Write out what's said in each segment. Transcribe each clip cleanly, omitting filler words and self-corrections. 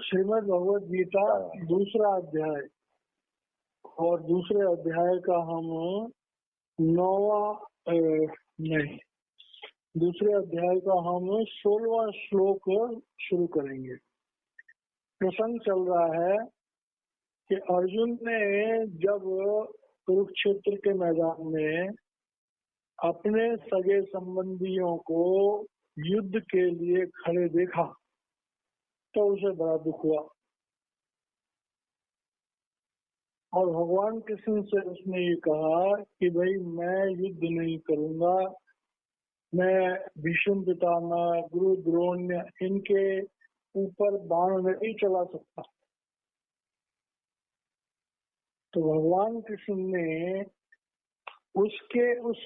श्रीमद् भगवद गीता दूसरा अध्याय, और दूसरे अध्याय का हम दूसरे अध्याय का हम 16वां श्लोक शुरू करेंगे। प्रसंग चल रहा है कि अर्जुन ने जब कुरुक्षेत्र के मैदान में अपने सगे संबंधियों को युद्ध के लिए खड़े देखा तो उसे बड़ा दुख हुआ, और भगवान कृष्ण से उसने ये कहा कि भाई मैं युद्ध नहीं करूंगा, मैं भीष्म पितामह, गुरु द्रोण्य इनके ऊपर बाण नहीं चला सकता। तो भगवान कृष्ण ने उसके उस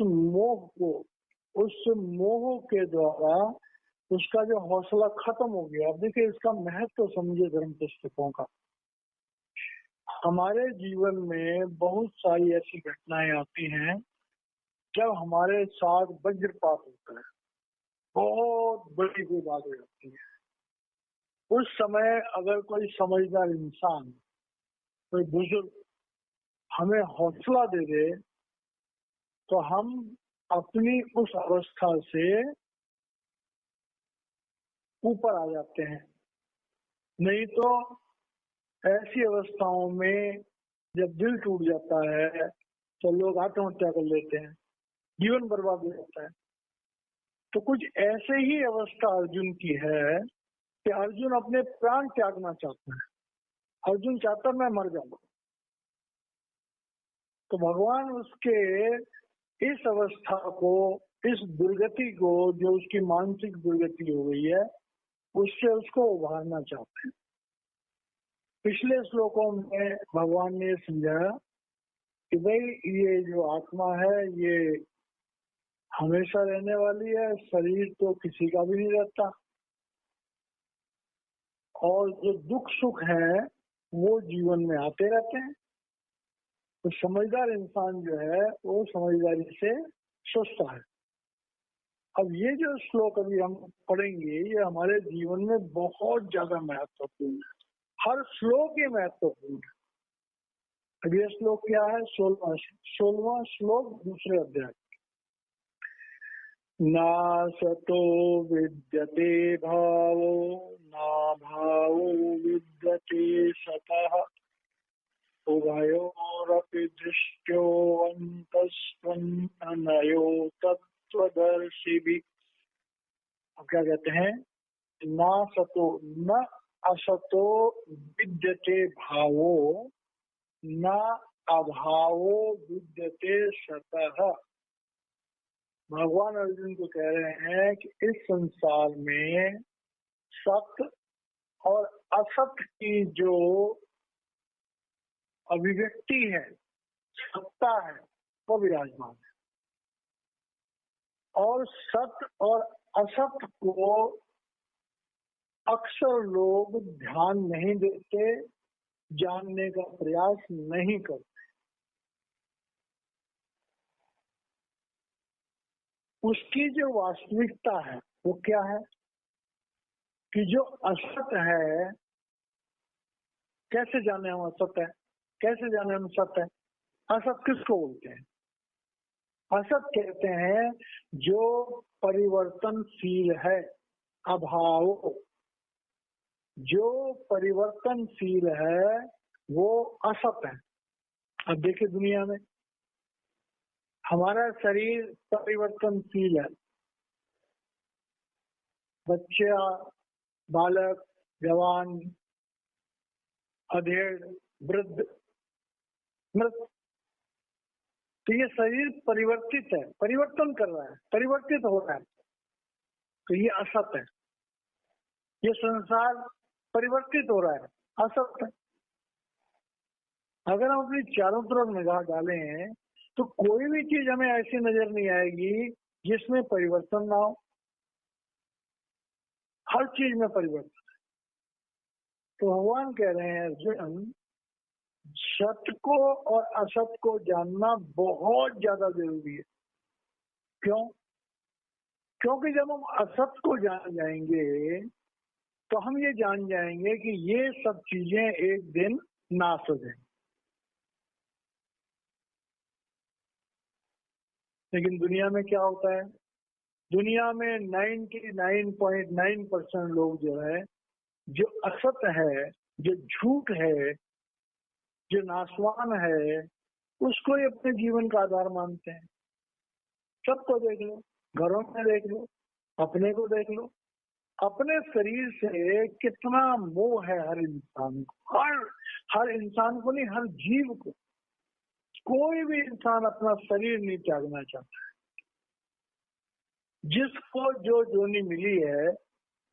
मोह के द्वारा उसका जो हौसला खत्म हो गया। अब देखिए इसका महत्व समझे धर्म पुस्तकों का। हमारे जीवन में बहुत सारी ऐसी घटनाएं आती हैं जब हमारे साथ वज्रपात होता है, बहुत बड़ी कोई बात हो जाती है। उस समय अगर कोई समझदार इंसान, कोई बुजुर्ग हमें हौसला दे दे तो हम अपनी उस अवस्था से ऊपर आ जाते हैं। नहीं तो ऐसी अवस्थाओं में जब दिल टूट जाता है तो लोग आत्महत्या कर लेते हैं, जीवन बर्बाद हो जाता है। तो कुछ ऐसे ही अवस्था अर्जुन की है कि अर्जुन अपने प्राण त्यागना चाहता है। अर्जुन चाहता मैं मर जाऊंगा। तो भगवान उसके इस अवस्था को, इस दुर्गति को, जो उसकी मानसिक दुर्गति हो गई है, उससे उसको उभारना चाहते हैं। पिछले श्लोकों में भगवान ने समझाया कि भाई ये जो आत्मा है ये हमेशा रहने वाली है, शरीर तो किसी का भी नहीं रहता, और जो दुख सुख है वो जीवन में आते रहते हैं। तो समझदार इंसान जो है वो समझदारी से सोचता है। अब ये जो श्लोक अभी हम पढ़ेंगे ये हमारे जीवन में बहुत ज्यादा महत्वपूर्ण है। हर श्लोक ये महत्वपूर्ण है। अब ये श्लोक क्या है? 16वां श्लोक दूसरे अध्याय। ना सतो विद्यते भावो ना भावो विद्यते सतः उभयोरपि दृष्ट्यो अन्तस्त्वन्नयो तत्त्वदर्शिभिः। अब क्या कहते हैं? ना सतो न असतो विद्यते भावो न अभावो विद्यते सतः। भगवान अर्जुन को कह रहे हैं कि इस संसार में सत्य और असत्य की जो अभिव्यक्ति है, सत्ता है, वो विराजमान है, और सत्य और असत्य को अक्सर लोग ध्यान नहीं देते, जानने का प्रयास नहीं करते। उसकी जो वास्तविकता है वो क्या है कि जो असत्य है, कैसे जाने हम असत्य है, कैसे जाने हम सत्य है? असत किसको बोलते हैं? असत कहते हैं जो परिवर्तनशील है, अभाव। जो परिवर्तनशील है वो असत है। अब देखिए दुनिया में हमारा शरीर परिवर्तनशील है। बच्चा, बालक, जवान, अधेड़, वृद्ध, मृत, तो ये शरीर परिवर्तित है, परिवर्तन कर रहा है, परिवर्तित हो रहा है। तो ये असत है। ये संसार परिवर्तित हो रहा है, असत है। अगर हम अपनी चारों तरफ निगाह डालें तो कोई भी चीज हमें ऐसी नजर नहीं आएगी जिसमें परिवर्तन ना हो। हर चीज में परिवर्तन है। तो भगवान कह रहे हैं अर्जुन, सत्य को और असत्य को जानना बहुत ज्यादा जरूरी है। क्यों? क्योंकि जब हम असत्य को जान जाएंगे तो हम ये जान जाएंगे कि ये सब चीजें एक दिन नाश हो जाएंगी। लेकिन दुनिया में क्या होता है, दुनिया में 99.9% लोग जो है, जो असत है, जो झूठ है, जो नाशवान है, उसको ही अपने जीवन का आधार मानते हैं। सबको देख लो, घरों में देख लो, अपने को देख लो, अपने शरीर से कितना मोह है हर इंसान को, हर इंसान को नहीं, हर जीव को। कोई भी इंसान अपना शरीर नहीं त्यागना चाहता। जिसको जो जोनी मिली है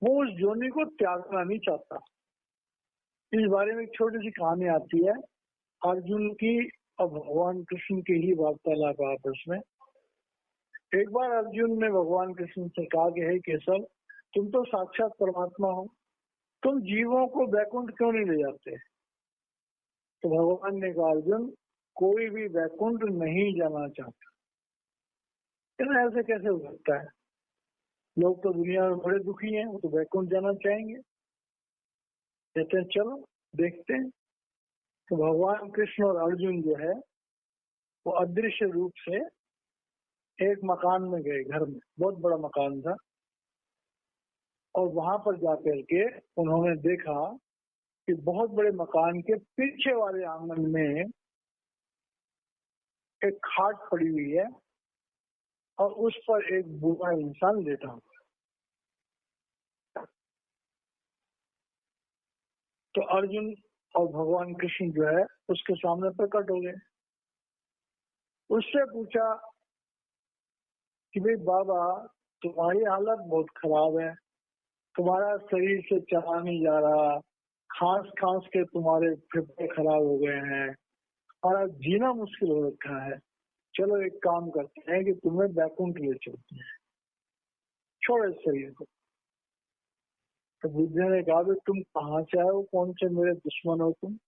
वो उस जोनी को त्यागना नहीं चाहता। इस बारे में एक छोटी सी कहानी आती है अर्जुन की और भगवान कृष्ण की ही वार्तालाप आपस में। एक बार अर्जुन ने भगवान कृष्ण से कहा कि हे केशव, तुम तो साक्षात परमात्मा हो, तुम जीवों को वैकुंठ क्यों नहीं ले जाते? तो भगवान ने कहा, अर्जुन, कोई भी वैकुंठ नहीं जाना चाहता। ऐसे कैसे हो सकता है? लोग तो दुनिया में बड़े दुखी हैं, वो तो वैकुंठ जाना चाहेंगे। कहते हैं चलो देखते हैं। तो भगवान कृष्ण और अर्जुन जो है वो अदृश्य रूप से एक मकान में गए, घर में, बहुत बड़ा मकान था। और वहां पर जाकर के उन्होंने देखा कि बहुत बड़े मकान के पीछे वाले आंगन में एक खाट पड़ी हुई है और उस पर एक बूढ़ा इंसान लेटा हुआ। तो अर्जुन और भगवान कृष्ण जो है उसके सामने प्रकट हो गए। उससे पूछा कि भाई बाबा, तुम्हारी हालत बहुत खराब है, तुम्हारा शरीर से चला नहीं जा रहा, खांस खांस के तुम्हारे फेफड़े खराब हो गए हैं और अब जीना मुश्किल हो रखा है। चलो एक काम करते हैं कि तुम्हें वैकुंठ ले चलते हैं, छोड़ो इस शरीर को। तो बुद्ध ने कहा, तुम कहाँ से आए हो, कौन से मेरे दुश्मन हो तुम?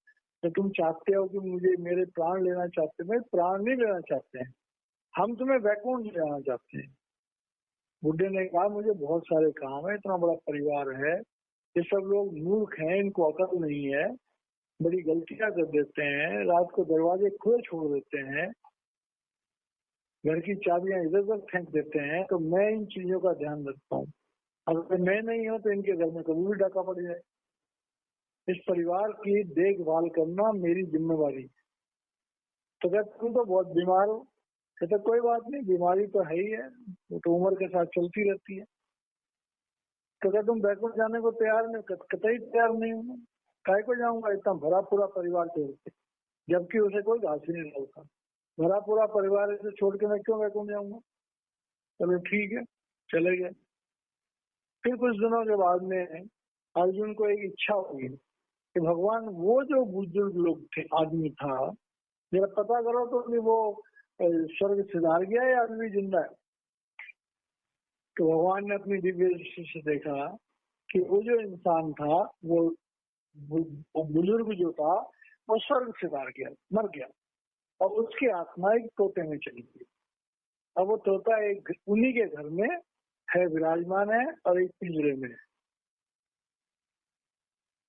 तो तुम चाहते हो कि मुझे मेरे प्राण लेना चाहते? मैं प्राण नहीं लेना चाहते हैं, हम तुम्हें वैकुंठ ले जाना चाहते हैं। बुढ़े ने कहा, मुझे बहुत सारे काम है, इतना बड़ा परिवार है, ये सब लोग मूर्ख हैं, इनको अकल नहीं है, बड़ी गलतियां कर देते हैं, रात को दरवाजे खुले छोड़ देते हैं, घर की चाबियां इधर उधर फेंक देते हैं। तो मैं इन चीजों का ध्यान रखता हूँ। अगर मैं नहीं हूँ तो इनके घर में कभी भी डाका पड़ जाए। इस परिवार की देखभाल करना मेरी जिम्मेवारी। तो क्या तुम तो बहुत बीमार हो? कहते कोई बात नहीं, बीमारी तो है ही है, वो तो उम्र के साथ चलती रहती है। तो क्या तुम बैकुंठ जाने को तैयार नहीं? कतई तैयार नहीं हूँ। काय को जाऊंगा इतना भरा पूरा परिवार छोड़ के, जबकि उसे कोई घास ही नहीं डालता। भरा पूरा परिवार ऐसे छोड़ के मैं क्यों बैकुंठ जाऊंगा? चलो ठीक है, चले गए। फिर कुछ दिनों के बाद में अर्जुन को एक इच्छा हुई कि भगवान, वो जो बुजुर्ग लोग थे, आदमी था, जरा पता करो तो कि वो स्वर्ग सिधार गया या अभी भी जिंदा है। तो भगवान ने अपनी दिव्य दृष्टि से देखा कि वो जो इंसान था, वो बुजुर्ग जो था, वो स्वर्ग सिधार गया, मर गया, और उसकी आत्मा एक तोते में चली गई। अब वो तोता एक उन्हीं के घर में है, विराजमान है, और एक पिंजरे में है।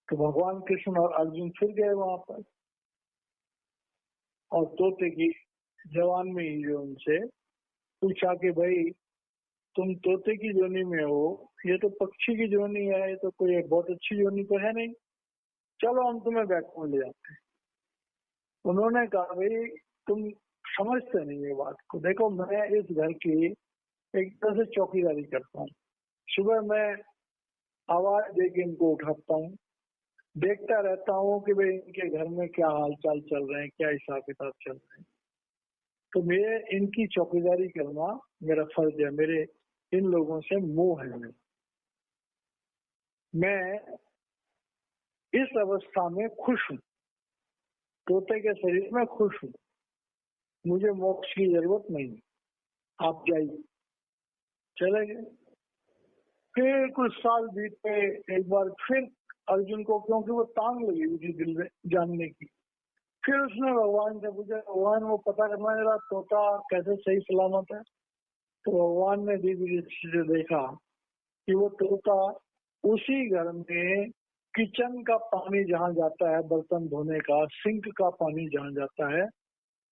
तो भगवान कृष्ण और अर्जुन फिर गए वहां पर, और तोते की जवान में ही जो उनसे पूछा कि भाई, तुम तोते की जोनी में हो, ये तो पक्षी की जोनी है, ये तो कोई बहुत अच्छी जोनी तो है नहीं, चलो हम तुम्हें बैकुंठ ले जाते हैं। उन्होंने कहा, भाई तुम समझते नहीं ये बात को। देखो, मैं इस घर की एक तरह से चौकीदारी करता हूँ। सुबह मैं आवाज दे के इनको उठाता हूँ, देखता रहता हूँ कि भाई इनके घर में क्या हाल चाल चल रहे हैं, क्या हिसाब किताब चल रहे हैं। तो मेरे इनकी चौकीदारी करना मेरा फर्ज है। मेरे इन लोगों से मोह है। मैं इस अवस्था में खुश हूँ, तोते के शरीर में खुश हूँ, मुझे मोक्ष की जरूरत नहीं, आप जाइए। चले गए। फिर कुछ साल बीते, एक बार फिर अर्जुन को, क्योंकि वो तांग लगी हुई थी दिल में जानने की, फिर उसने भगवान से पूछा, भगवान वो पता करना जरा तोता कैसे सही सलामत है। तो भगवान ने दिव्य दृष्टि से देखा कि वो तोता उसी घर में किचन का पानी जहाँ जाता है, बर्तन धोने का, सिंक का पानी जहाँ जाता है,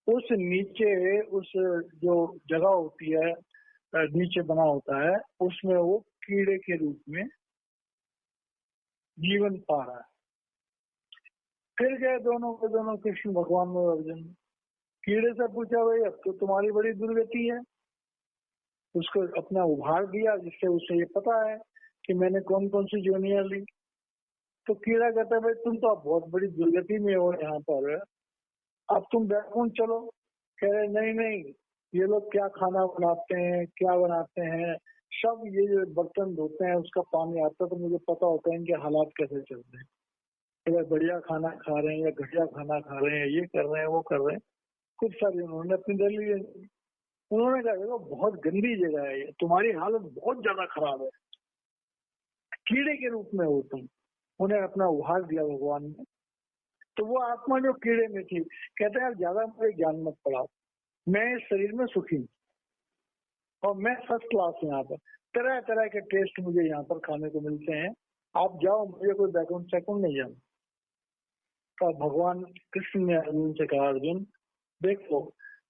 उस नीचे उस जो जगह होती है नीचे बना होता है, उसमें वो कीड़े के रूप में जीवन पा रहा है। फिर गए दोनों के दोनों कृष्ण भगवान और अर्जुन, कीड़े से पूछा भाई अब तो तुम्हारी बड़ी दुर्गति है। उसको अपना उभार दिया जिससे उसे ये पता है कि मैंने कौन कौन सी जोनियां ली। तो कीड़ा कहता है भाई तुम तो अब बहुत बड़ी दुर्गति में हो यहाँ पर, अब तुम बैकुंठ चलो। कह रहे नहीं नहीं, ये लोग क्या खाना बनाते हैं, क्या बनाते हैं, सब ये जो बर्तन धोते हैं उसका पानी आता तो मुझे पता होता है इनके हालात कैसे चलते हैं, अगर बढ़िया खाना खा रहे हैं या घटिया खाना खा रहे हैं, ये कर रहे हैं वो कर रहे हैं। खूब सारी उन्होंने अपनी दलील, उन्होंने कहा देखो बहुत गंदी जगह है ये, तुम्हारी हालत बहुत ज्यादा खराब है, कीड़े के रूप में हो तुम। उन्हें अपना उभार दिया भगवान ने। तो वो आत्मा जो कीड़े में थी, कहते हैं यार ज्यादा मुझे ज्ञान मत पढ़ाओ, मैं इस शरीर में सुखी हूँ और मैं फर्स्ट क्लास हूँ, यहाँ पर तरह तरह के टेस्ट मुझे यहाँ पर खाने को मिलते हैं, आप जाओ, मुझे कोई बैकग्राउंड सेकंड नहीं जाना। तो भगवान कृष्ण ने अर्जुन से कहा, अर्जुन देखो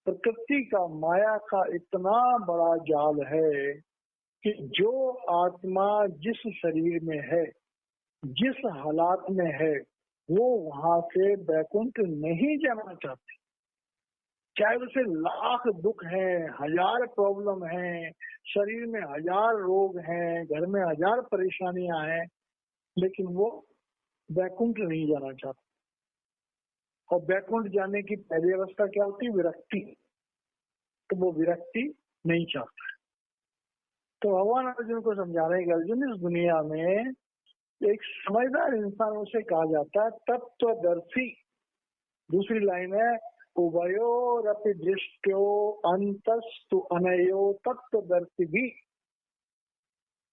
प्रकृति का माया का इतना बड़ा जाल है कि जो आत्मा जिस शरीर में है, जिस हालात में है, वो वहां से बैकुंठ नहीं जाना चाहती। चाहे उसे लाख दुख हैं, 1000 प्रॉब्लम हैं, शरीर में 1000 रोग हैं, घर में 1000 परेशानियां हैं, लेकिन वो बैकुंठ नहीं जाना चाहता। और बैकुंठ जाने की पहली अवस्था क्या होती है? विरक्ति। तो वो विरक्ति नहीं चाहता। तो भगवान अर्जुन को समझा रहे हैं कि अर्जुन इस दुनिया में एक समझदार इंसान उसे कहा जाता है तत्वदर्शी। दूसरी लाइन है उभयोरपि दृष्टो अंतस्तु अनयो तत्वदर्शी भी।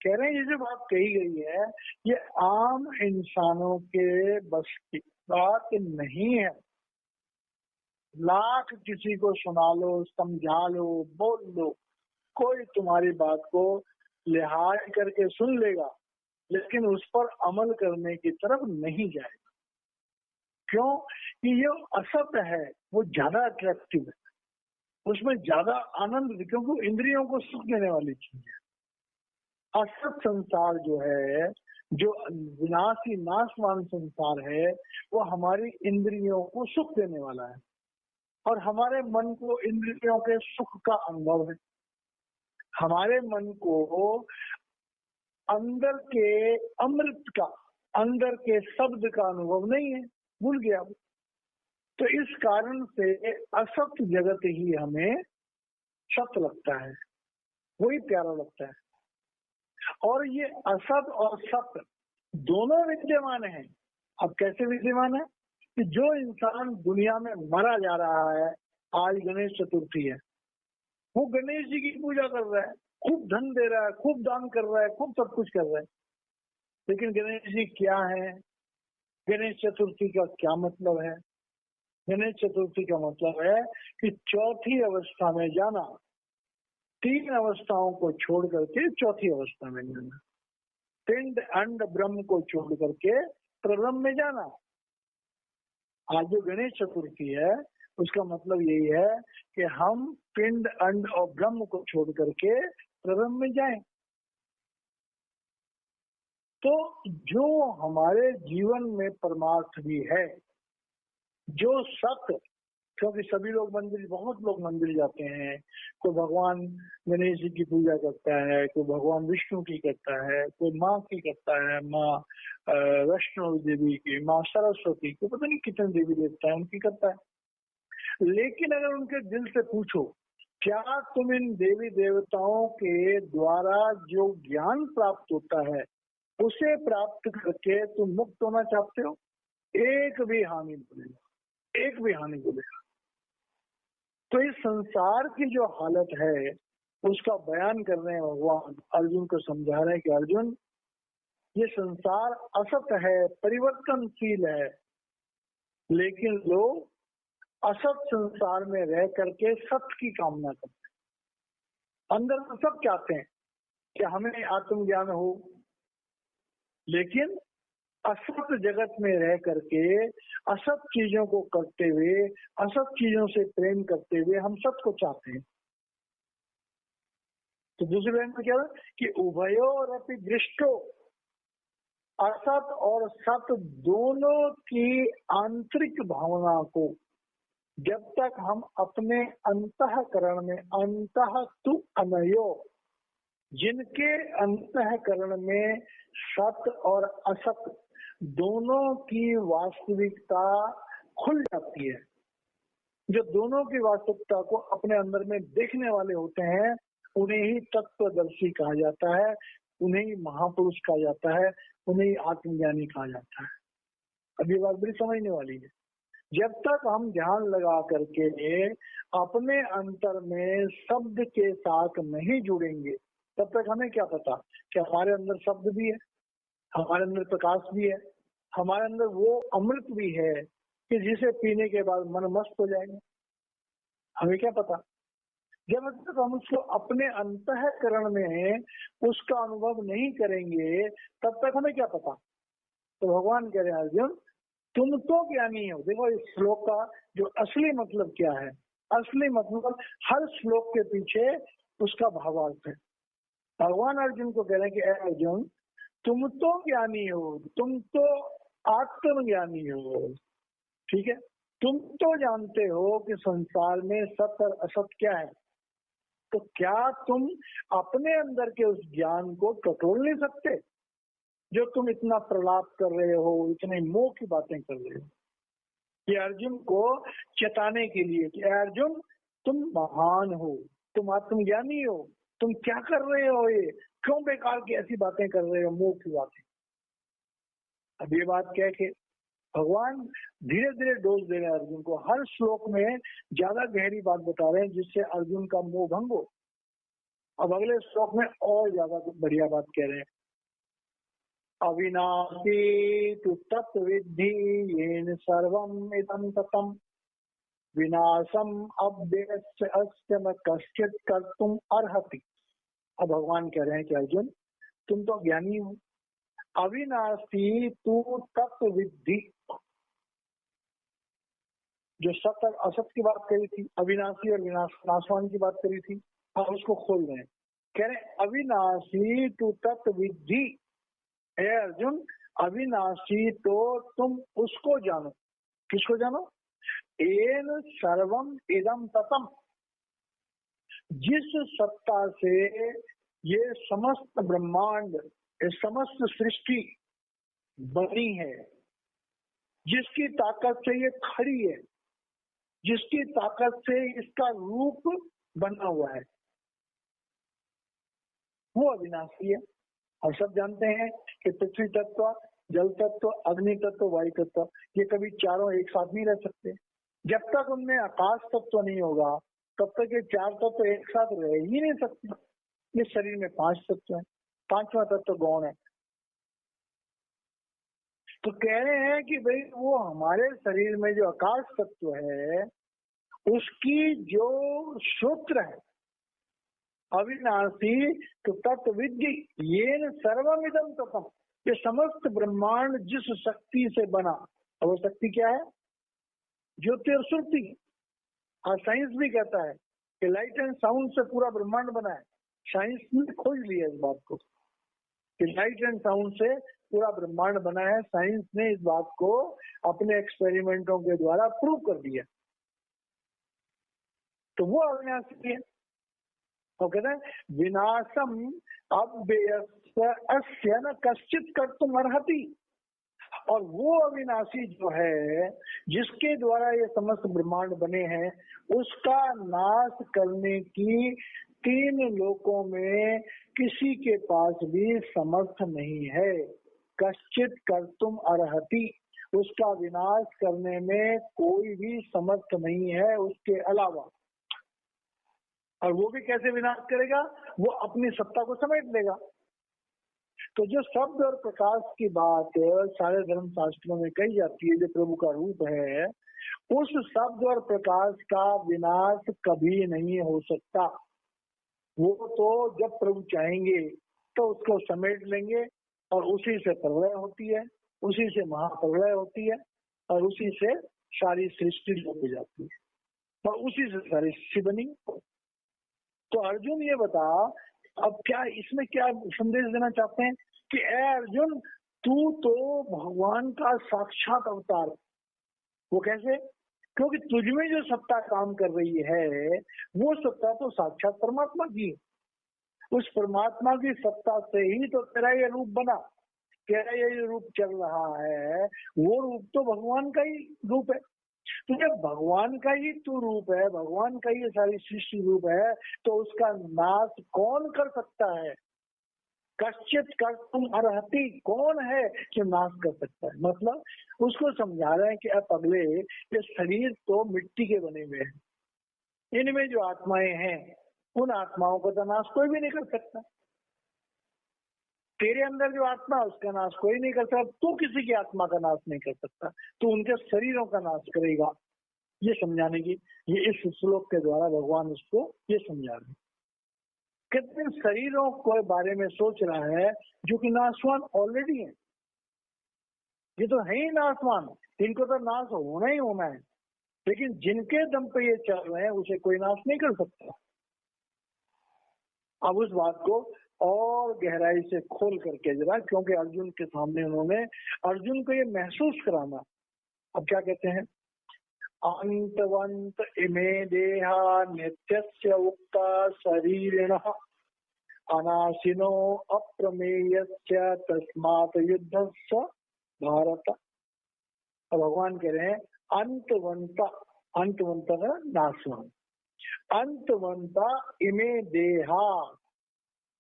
कह रहे हैं ये जो बात कही गई है ये आम इंसानों के बस की बात नहीं है। लाख किसी को सुना लो, समझा लो, बोल लो, कोई तुम्हारी बात को लिहाज करके सुन लेगा, लेकिन उस पर अमल करने की तरफ नहीं जाएगा। क्यों? कि ये असत्य है, वो ज्यादा अट्रैक्टिव है, उसमें ज्यादा आनंद, क्योंकि इंद्रियों को सुख देने वाली चीज है। असत संसार जो है, जो विनाशी नाशवान संसार है, वो हमारी इंद्रियों को सुख देने वाला है और हमारे मन को इंद्रियों के सुख का अनुभव है। हमारे मन को अंदर के अमृत का, अंदर के शब्द का अनुभव नहीं है, भूल गया। तो इस कारण से असत्य जगत ही हमें सत्य लगता है, वही प्यारा लगता है। और ये असत और सत्य दोनों विद्यमान है। अब कैसे विद्यमान है? कि जो इंसान दुनिया में मरा जा रहा है, आज गणेश चतुर्थी है, वो गणेश जी की पूजा कर रहा है, खूब धन दे रहा है, खूब दान कर रहा है, खूब सब कुछ कर रहा है, लेकिन गणेश जी क्या है? गणेश चतुर्थी का क्या मतलब है? गणेश चतुर्थी का मतलब है कि चौथी अवस्था में जाना, 3 अवस्थाओं को छोड़ करके चौथी अवस्था में जाना, पिंड अंड ब्रह्म को छोड़ करके प्रब्रह्म में जाना। आज जो गणेश चतुर्थी है उसका मतलब यही है कि हम पिंड अंड और ब्रह्म को छोड़ करके प्रब्रह्म में जाएं। तो जो हमारे जीवन में परमार्थ भी है, जो सत्य, क्योंकि सभी लोग मंदिर, बहुत लोग मंदिर जाते हैं, कोई भगवान गणेश जी की पूजा करता है, कोई भगवान विष्णु की करता है, कोई माँ की करता है, माँ वैष्णव देवी की, माँ सरस्वती की, पता नहीं कितने देवी देवता है उनकी करता है। लेकिन अगर उनके दिल से पूछो क्या तुम इन देवी देवताओं के द्वारा जो ज्ञान प्राप्त होता है उसे प्राप्त करके तुम मुक्त होना चाहते हो? एक भी हानि बोलेगा, एक भी हानि बोलेगा। तो इस संसार की जो हालत है उसका बयान कर रहे हैं भगवान, अर्जुन को समझा रहे हैं कि अर्जुन ये संसार असत है, परिवर्तनशील है, लेकिन लोग असत संसार में रह करके सत्य की कामना करते हैं। अंदर में सब चाहते हैं कि हमें आत्मज्ञान हो, लेकिन असत जगत में रह करके असत चीजों को करते हुए, असत चीजों से प्रेम करते हुए हम सत को चाहते हैं। तो दूसरी लाइन में क्या है कि उभयोरपि दृष्टो, असत और सत दोनों की आंतरिक भावना को जब तक हम अपने अंतःकरण में, अंतः तु अनयो, जिनके अंतःकरण में सत और असत दोनों की वास्तविकता खुल जाती है, जो दोनों की वास्तविकता को अपने अंदर में देखने वाले होते हैं, उन्हें ही तत्वदर्शी कहा जाता है, उन्हें ही महापुरुष कहा जाता है, उन्हें ही आत्मज्ञानी कहा जाता है। अब ये बात बड़ी समझने वाली है। जब तक हम ध्यान लगा करके अपने अंतर में शब्द के साथ नहीं जुड़ेंगे, तब तक हमें क्या पता कि हमारे अंदर शब्द भी है, हमारे अंदर प्रकाश भी है, हमारे अंदर वो अमृत भी है कि जिसे पीने के बाद मन मस्त हो जाएगा। हमें क्या पता? जब तक हम उसको अपने अंतःकरण में उसका अनुभव नहीं करेंगे, तब तक हमें क्या पता? तो भगवान कह रहे हैं अर्जुन, तुम तो ज्ञानी हो। देखो इस श्लोक का जो असली मतलब क्या है, असली मतलब हर श्लोक के पीछे उसका भावार्थ है। भगवान अर्जुन को कह रहे हैं कि अर्जुन तुम तो ज्ञानी हो, तुम तो आत्मज्ञानी हो, ठीक है, तुम तो जानते हो कि संसार में सत्य और असत क्या है, तो क्या तुम अपने अंदर के उस ज्ञान को टटोल नहीं सकते जो तुम इतना प्रलाप कर रहे हो, इतने मोह की बातें कर रहे हो? ये अर्जुन को चेताने के लिए कि अर्जुन तुम महान हो, तुम आत्मज्ञानी हो, तुम क्या कर रहे हो, ये क्यों बेकार की ऐसी बातें कर रहे हो, मोह की बातें। अब ये बात कह के भगवान धीरे धीरे डोज दे रहे हैं अर्जुन को, हर श्लोक में ज्यादा गहरी बात बता रहे हैं जिससे अर्जुन का मोह भंग हो। अब अगले श्लोक में और ज्यादा बढ़िया बात कह रहे हैं। अविनाशी तु तत्विद्धि येन सर्वम् इदं ततम् विनाशम अव्ययस्य अस्य न कश्चित् कर्तुम् अर्हति। अब भगवान कह रहे हैं कि अर्जुन तुम तो ज्ञानी हो, अविनाशी तु तत्विद्धि, जो सत्य और असत की बात करी थी, अविनाशी और नाशवान की बात करी थी, अब उसको खोल रहे हैं, कह रहे हैं अविनाशी तु तत्विद्धि। हे अर्जुन अविनाशी तो तुम उसको जानो। किसको जानो? एन सर्वम इदम ततम, जिस सत्ता से ये समस्त ब्रह्मांड, ये समस्त सृष्टि बनी है, जिसकी ताकत से ये खड़ी है, जिसकी ताकत से इसका रूप बना हुआ है, वो अविनाशी है। और सब जानते हैं कि पृथ्वी तत्व, जल तत्व, अग्नि तत्व, वायु तत्व, ये कभी चारों एक साथ नहीं रह सकते। जब तक उनमें आकाश तत्व नहीं होगा तब तक ये चार तत्व एक साथ रह ही नहीं सकते। ये शरीर में 5 तत्व है, 5वां तत्व गौण है। तो कह रहे हैं कि भाई वो हमारे शरीर में जो आकाश तत्व है उसकी जो सूत्र है अविनाशी तो तत्विद्धि येन सर्वमिदं ततम्, ये समस्त ब्रह्मांड जिस शक्ति से बना, और वो शक्ति क्या है? ज्योतिर्श्रुति। और साइंस भी कहता है कि लाइट एंड साउंड से पूरा ब्रह्मांड बना है। साइंस ने खोज लिया इस बात को कि लाइट एंड साउंड से पूरा ब्रह्मांड बना है। साइंस ने इस बात को अपने एक्सपेरिमेंटों के द्वारा प्रूव कर दिया। तो वो अविनाशी है। तो कहते हैं विनाशम अव्ययस्य अस्य न कश्चित् कर्तुम् अर्हति। और वो अविनाशी जो है जिसके द्वारा ये समस्त ब्रह्मांड बने हैं, उसका नाश करने की 3 लोकों में किसी के पास भी समर्थ नहीं है। कश्चित् कर्तुम् अर्हति, उसका विनाश करने में कोई भी समर्थ नहीं है उसके अलावा। और वो भी कैसे विनाश करेगा? वो अपनी सत्ता को समेट लेगा। तो जो शब्द और प्रकाश की बात सारे धर्म शास्त्रों में कही जाती है, जो प्रभु का रूप है, उस शब्द और प्रकाश का विनाश कभी नहीं हो सकता। वो तो जब प्रभु चाहेंगे तो उसको समेट लेंगे और उसी से प्रलय होती है, उसी से महाप्रलय होती है, और उसी से सारी सृष्टि हो जाती है, और उसी से सारी सृष्टि बनी। तो अर्जुन ये बता, अब क्या इसमें क्या संदेश देना चाहते हैं कि ए अर्जुन, तू तो भगवान का साक्षात अवतार। वो कैसे? क्योंकि तुझमें जो सत्ता काम कर रही है वो सत्ता तो साक्षात परमात्मा की। उस परमात्मा की सत्ता से ही तो तेरा ये रूप बना, तेरा ये रूप चल रहा है। वो रूप तो भगवान का ही रूप है। तो जब भगवान का ही तू रूप है, भगवान का ही सारी सृष्टि रूप है, तो उसका नाश कौन कर सकता है? कश्चित कर्तुम अर्हति, कौन है जो नाश कर सकता है? मतलब उसको समझा रहे हैं कि अब अगले ये शरीर तो मिट्टी के बने हुए हैं, इनमें जो आत्माएं हैं उन आत्माओं का तो नाश कोई भी नहीं कर सकता। तेरे अंदर जो आत्मा है उसका नाश कोई नहीं कर सकता, तू किसी की आत्मा का नाश नहीं कर सकता, तू उनके शरीरों का नाश करेगा। ये समझाने की, ये इस श्लोक के द्वारा भगवान उसको ये समझा रहे हैं। कितने शरीरों के बारे में सोच रहा है जो कि नाशवान ऑलरेडी है। ये तो है ही नाशवान, इनको तो नाश होना ही होना है, लेकिन जिनके दम पे ये चल रहे हैं उसे कोई नाश नहीं कर सकता। अब उस बात को और गहराई से खोल करके जरा, क्योंकि अर्जुन के सामने उन्होंने अर्जुन को ये महसूस कराना। अब क्या कहते हैं? अंतवंत इमे देहा नित्यस्य उक्ता शरीरिणः अनाशिनो अप्रमेयस्य तस्मात् युद्धस्य भारत। भगवान कह रहे हैं अंतवंता, अंतवंता का नाशवान, अंतवंता इमे देहा।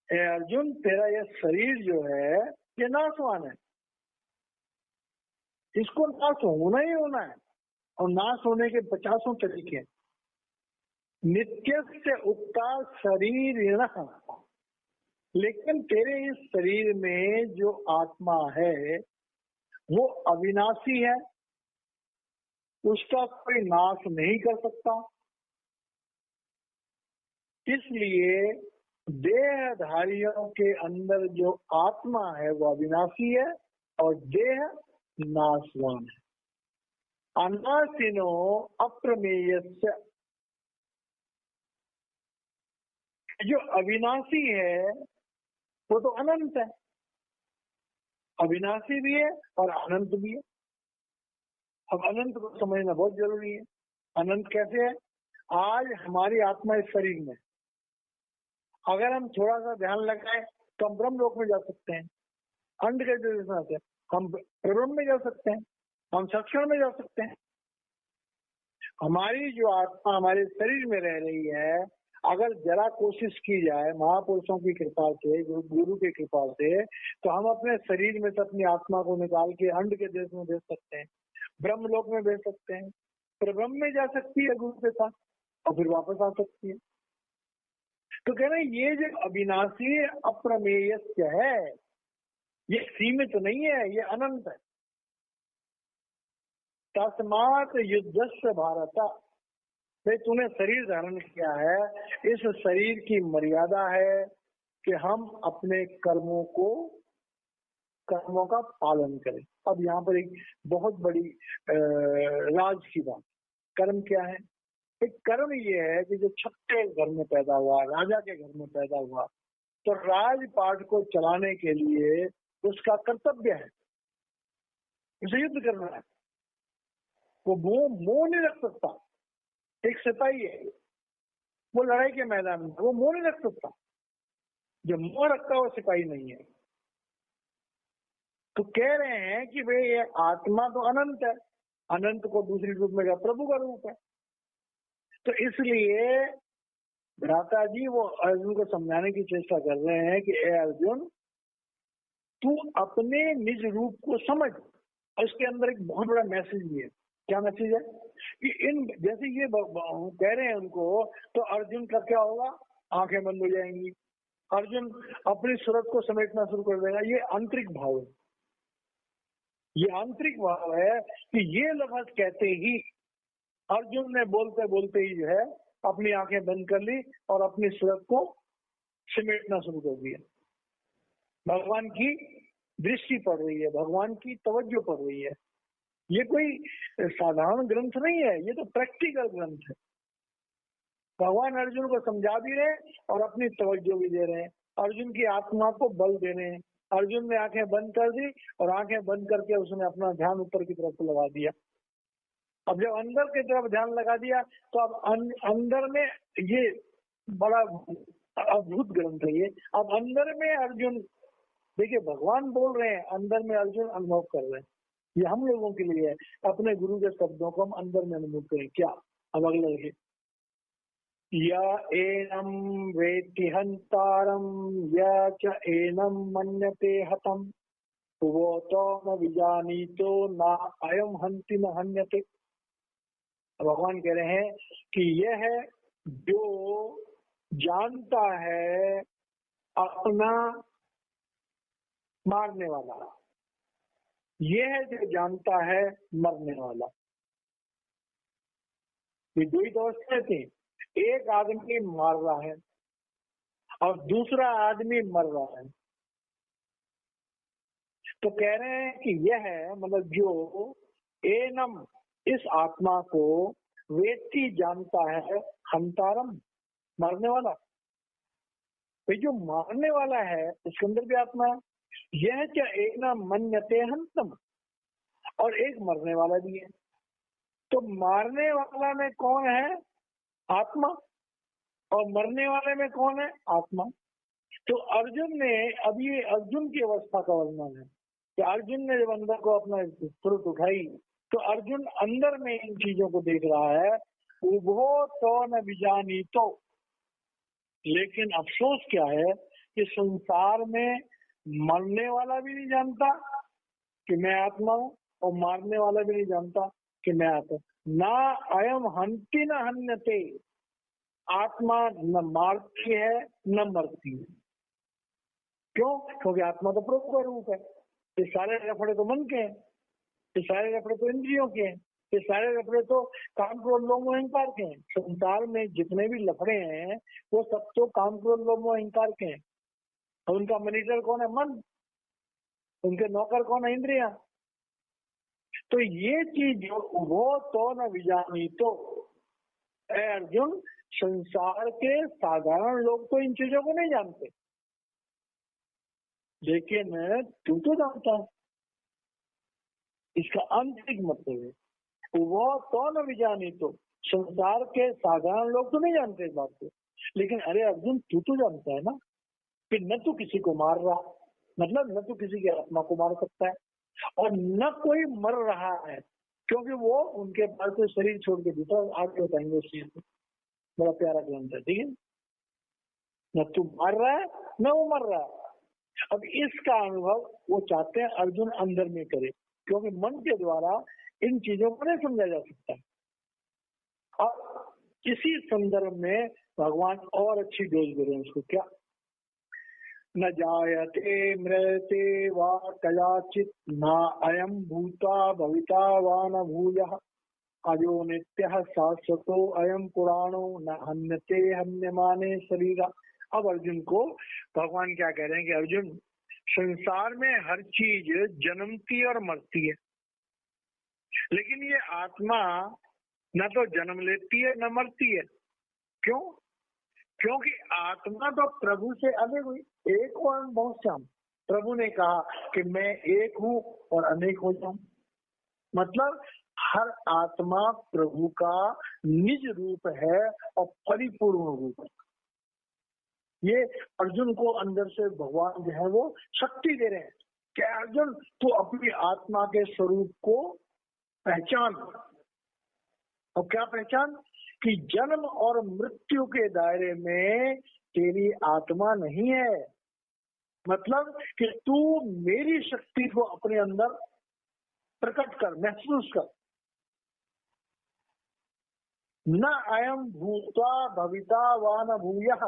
अर्जुन, तेरा यह शरीर जो है ये नाशवान है, इसको नाश होना ही होना है, और नाश होने के 50 तरीके हैं। नित्यस्य उक्ता शरीर, लेकिन तेरे इस शरीर में जो आत्मा है वो अविनाशी है, उसका कोई नाश नहीं कर सकता। इसलिए देहधारियों के अंदर जो आत्मा है वो अविनाशी है और देह नाशवान है। अनाशिनो अप्रमेयस्य, जो अविनाशी है वो तो अनंत है, अविनाशी भी है और अनंत भी है। अब अनंत को समझना बहुत जरूरी है। अनंत कैसे है? आज हमारी आत्मा इस शरीर में, अगर हम थोड़ा सा ध्यान लगाएं तो हम ब्रह्म लोक में जा सकते हैं, अंड के जैसा से हम ब्रह्म में जा सकते हैं, हम सक्षण में जा सकते हैं। हमारी जो आत्मा हमारे शरीर में रह रही है, अगर जरा कोशिश की जाए महापुरुषों की कृपा से, गुरु की कृपा से, तो हम अपने शरीर में से अपनी आत्मा को निकाल के अंड के देश में भेज सकते हैं, ब्रह्म लोक में भेज सकते हैं, फिर ब्रह्म में जा सकती है गुरु के साथ और फिर वापस आ सकती है। तो कह रहे ये जो अविनाशी अप्रमेय है, ये सीमित नहीं है, ये अनंत है। तस्मात् युद्धस्य भारत, भाई तूने शरीर धारण किया है, इस शरीर की मर्यादा है कि हम अपने कर्मों का पालन करें। अब यहाँ पर एक बहुत बड़ी राज की बात, कर्म क्या है? एक कर्म ये है कि जो छठे घर में पैदा हुआ, राजा के घर में पैदा हुआ, तो राजपाट को चलाने के लिए उसका कर्तव्य है उसे युद्ध करना है। वो मोह नहीं रख सकता। एक सिपाही है, वो लड़ाई के मैदान में वो मोह नहीं रख सकता, जो मोह रखता है वो सिपाही नहीं है। तो कह रहे हैं कि भाई ये आत्मा तो अनंत है, अनंत को दूसरी रूप में प्रभु का रूप है। तो इसलिए भ्राता जी वो अर्जुन को समझाने की चेष्टा कर रहे हैं कि ए अर्जुन, तू अपने निज रूप को समझ। और इसके अंदर एक बहुत बड़ा मैसेज भी है। क्या मैसेज है? कि इन जैसे ये कह रहे हैं उनको, तो अर्जुन का क्या होगा? आंखें बंद हो जाएंगी, अर्जुन अपनी सूरत को समेटना शुरू कर देगा। ये आंतरिक भाव है, ये आंतरिक भाव है कि ये लफ्ज कहते ही अर्जुन ने बोलते बोलते ही जो है अपनी आंखें बंद कर ली और अपनी सूरत को समेटना शुरू कर दिया। भगवान की दृष्टि पड़ रही है, भगवान की तवज्जो पड़ रही है। ये कोई साधारण ग्रंथ नहीं है, ये तो प्रैक्टिकल ग्रंथ है। भगवान अर्जुन को समझा भी रहे और अपनी तवज्जो भी दे रहे हैं, अर्जुन की आत्मा को बल दे रहे हैं। अर्जुन ने आंखें बंद कर दी और आंखें बंद करके उसने अपना ध्यान ऊपर की तरफ लगा दिया। अब जब अंदर की तरफ ध्यान लगा दिया तो अब अंदर में ये बड़ा अद्भुत ग्रंथ है ये। अब अंदर में अर्जुन, देखिए भगवान बोल रहे हैं, अंदर में अर्जुन अनुभव कर रहे हैं। ये हम लोगों के लिए है, अपने गुरु के शब्दों को हम अंदर में अनुभव करें क्या। अब अगला देखिए, या एनम वेत्ति हंतारम या च एनम मन्यते हतम वो तो न विजानीतो ना अयम हंति न हन्यते। भगवान कह रहे हैं कि यह है जो जानता है अपना मारने वाला, यह है जो जानता है मरने वाला। ये दो ही अवस्थाएं थी, एक आदमी मार रहा है और दूसरा आदमी मर रहा है। तो कह रहे हैं कि यह है मतलब जो एनम इस आत्मा को वेत्ति जानता है, हंतारम मारने वाला। तो जो मारने वाला है उसके अंदर भी आत्मा है। यह क्या एनम मन्यते हंतम, और एक मरने वाला भी है। तो मारने वाला में कौन है? आत्मा। और मरने वाले में कौन है? आत्मा। तो अर्जुन ने, अभी अर्जुन की अवस्था का वर्णन है कि अर्जुन ने जब अंदर को अपना तुरंत उठाई तो अर्जुन अंदर में इन चीजों को देख रहा है। उभो तो न विजानी तो, लेकिन अफसोस क्या है कि संसार में मरने वाला भी नहीं जानता कि मैं आत्मा हूं और मारने वाला भी नहीं जानता कि मैं आत्मा। ना अयम हंति न हन्यते, आत्मा न मारती है न मरती है। क्यों? क्योंकि आत्मा तो प्रभु का रूप है। ये सारे रफड़े तो मन के हैं, ये सारे रफड़े तो इंद्रियों के हैं, ये सारे लफड़े तो काम क्रोध लोभ अहंकार के हैं। संसार में जितने भी लफड़े हैं वो सब तो काम क्रोध लोभ अहंकार के हैं। और उनका मॉनिटर कौन है? मन। उनके नौकर कौन है? इंद्रिया। तो ये चीज वो तो न विजानी तो, अर्जुन संसार के साधारण लोग तो इन चीजों को नहीं जानते, लेकिन तू तो जानता है। इसका आंतरिक मतलब है वो तो न विजानी तो, संसार के साधारण लोग तो नहीं जानते इस बात को। लेकिन अरे अर्जुन तू तो जानता है ना कि न तू किसी को मार रहा, मतलब न तू किसी की आत्मा को मार सकता है और न कोई मर रहा है, क्योंकि वो उनके पास तो शरीर छोड़ के दूसरा आगे बताएंगे उस चीज को। बड़ा प्यारा ग्रंथ है, ठीक है। न तू मार रहा है न वो मर रहा है। अब इसका अनुभव वो चाहते हैं अर्जुन अंदर में करे, क्योंकि मन के द्वारा इन चीजों को नहीं समझा जा सकता। और इसी संदर्भ में भगवान और अच्छी डोज दे रहे हैं उसको, क्या? न जायते मृते वा कदाचित न अयम भूता भविता वा न भूयः अजो नित्यः शाश्वतो अयम पुराणो न हन्यते हन्यमाने शरीरा। अब अर्जुन को भगवान क्या कह रहे हैं कि अर्जुन, संसार में हर चीज जन्मती और मरती है, लेकिन ये आत्मा न तो जन्म लेती है न मरती है। क्यों? क्योंकि आत्मा तो प्रभु से अलग हुई, एक और बहुत श्याम। प्रभु ने कहा कि मैं एक हूं और अनेक हो जाऊं, मतलब हर आत्मा प्रभु का निज रूप है और परिपूर्ण रूप है। ये अर्जुन को अंदर से भगवान जो है वो शक्ति दे रहे हैं कि अर्जुन तू अपनी आत्मा के स्वरूप को पहचान। और क्या पहचान? कि जन्म और मृत्यु के दायरे में तेरी आत्मा नहीं है, मतलब कि तू मेरी शक्ति को अपने अंदर प्रकट कर, महसूस कर। न अयम भूता भविता वा न भूयः,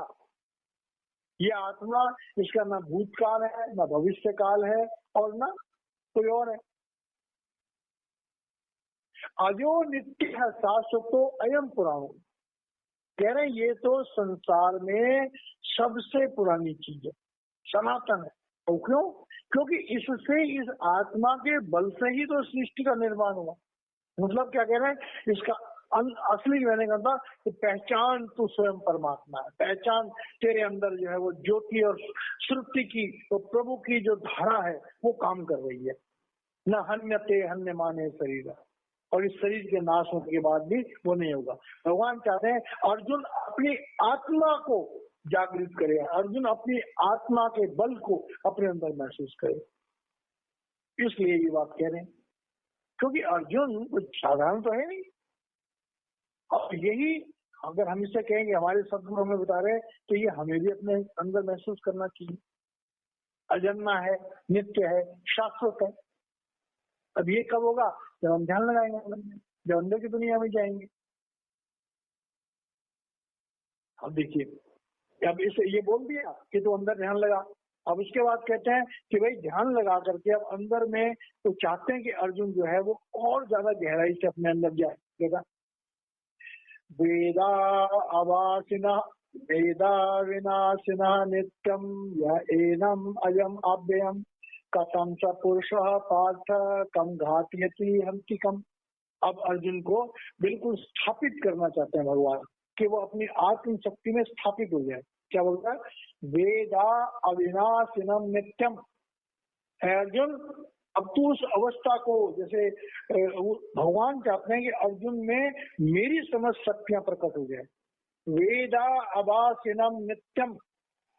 ये आत्मा, इसका न भूतकाल है न भविष्य काल है और न कोई और है। अजो नित्य है शाश्वतो अयम पुराणो, कह रहे ये तो संसार में सबसे पुरानी चीज है, सनातन है तो क्यों? क्योंकि इससे, इस आत्मा के बल से ही तो सृष्टि का निर्माण हुआ। मतलब क्या कह रहे हैं, इसका असली मैंने कहा कि पहचान तू स्वयं परमात्मा है, पहचान तेरे अंदर जो है वो ज्योति और श्रुति की, तो प्रभु की जो धारा है वो काम कर रही है। न हन्यते हन्य माने शरीर, और इस शरीर के नाश होने के बाद भी वो नहीं होगा। भगवान चाहते हैं अर्जुन अपनी आत्मा को जागृत करे, अर्जुन अपनी आत्मा के बल को अपने अंदर महसूस करे, इसलिए ये बात कह रहे हैं। क्योंकि अर्जुन कुछ साधारण तो है नहीं, और यही अगर हम इसे कहेंगे हमारे सदगुरु हमें बता रहे हैं, तो ये हमें भी अपने अंदर महसूस करना चाहिए। अजन्मा है, नित्य है, शाश्वत है। अब ये कब होगा? जब हम ध्यान लगाएंगे, जब अंदर की दुनिया में जाएंगे। अब देखिए, अब इसे ये बोल दिया कि तू अंदर ध्यान लगा, अब उसके बाद कहते हैं कि भाई ध्यान लगा करके अब अंदर में, तो चाहते हैं कि अर्जुन जो है वो और ज्यादा गहराई से अपने अंदर जाए। देखा, वेदा अवासिना वेदा विनाशिना नित्यम या एनम अयम अव्ययम कथम स पुरुषः पार्थ कम घातयति हन्ति कम। अब अर्जुन को बिल्कुल स्थापित करना चाहते हैं भगवान, कि वो अपनी आत्म शक्ति में स्थापित हो जाए। क्या बोलता है? वेदा अविनाशिनम नित्यम। अर्जुन, अब तू उस अवस्था को, जैसे भगवान चाहते हैं कि अर्जुन में मेरी समझ शक्तियां प्रकट हो जाए। वेदा अवासिनम नित्यम,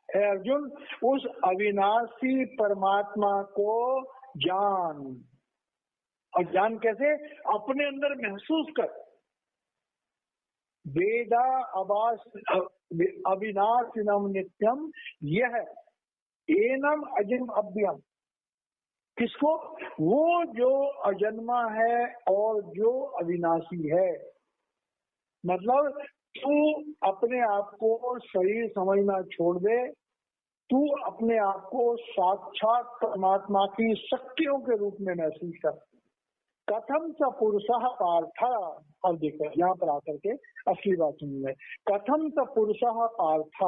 अर्जुन उस अविनाशी परमात्मा को जान। और जान कैसे? अपने अंदर महसूस कर। वेदा अविनाशिनम नित्यम यह एनम अजम अव्ययम। किसको? वो जो अजन्मा है और जो अविनाशी है। मतलब तू अपने आप को शरीर समझना छोड़ दे, तू अपने आप को साक्षात परमात्मा की शक्तियों के रूप में महसूस कर। कथम च पुरुषः पार्थ। अब देखो यहाँ पर आकर के असली बात सुनिए, कथम च पुरुषः पार्थ।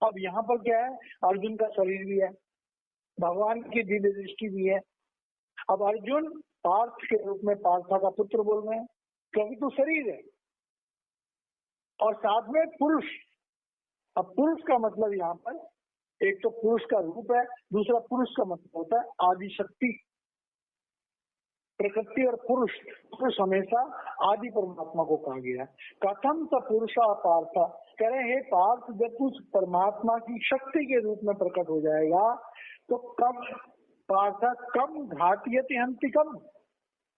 अब यहाँ पर क्या है? अर्जुन का शरीर भी है, भगवान की दिव्य दृष्टि भी है। अब अर्जुन पार्थ के रूप में पार्था का पुत्र बोल रहे हैं, क्योंकि तू शरीर है और साथ में पुरुष। अब पुरुष का मतलब यहाँ पर, एक तो पुरुष का रूप है, दूसरा पुरुष का मतलब होता है आदि शक्ति। प्रकृति और पुरुष, पुरुष हमेशा आदि परमात्मा को कहा गया है। कथम स पुरुषा पार्थ, कह रहे हैं पार्थ, जब तू परमात्मा की शक्ति के रूप में प्रकट हो जाएगा तो कम पार्थ कम घातयति हन्ति कम।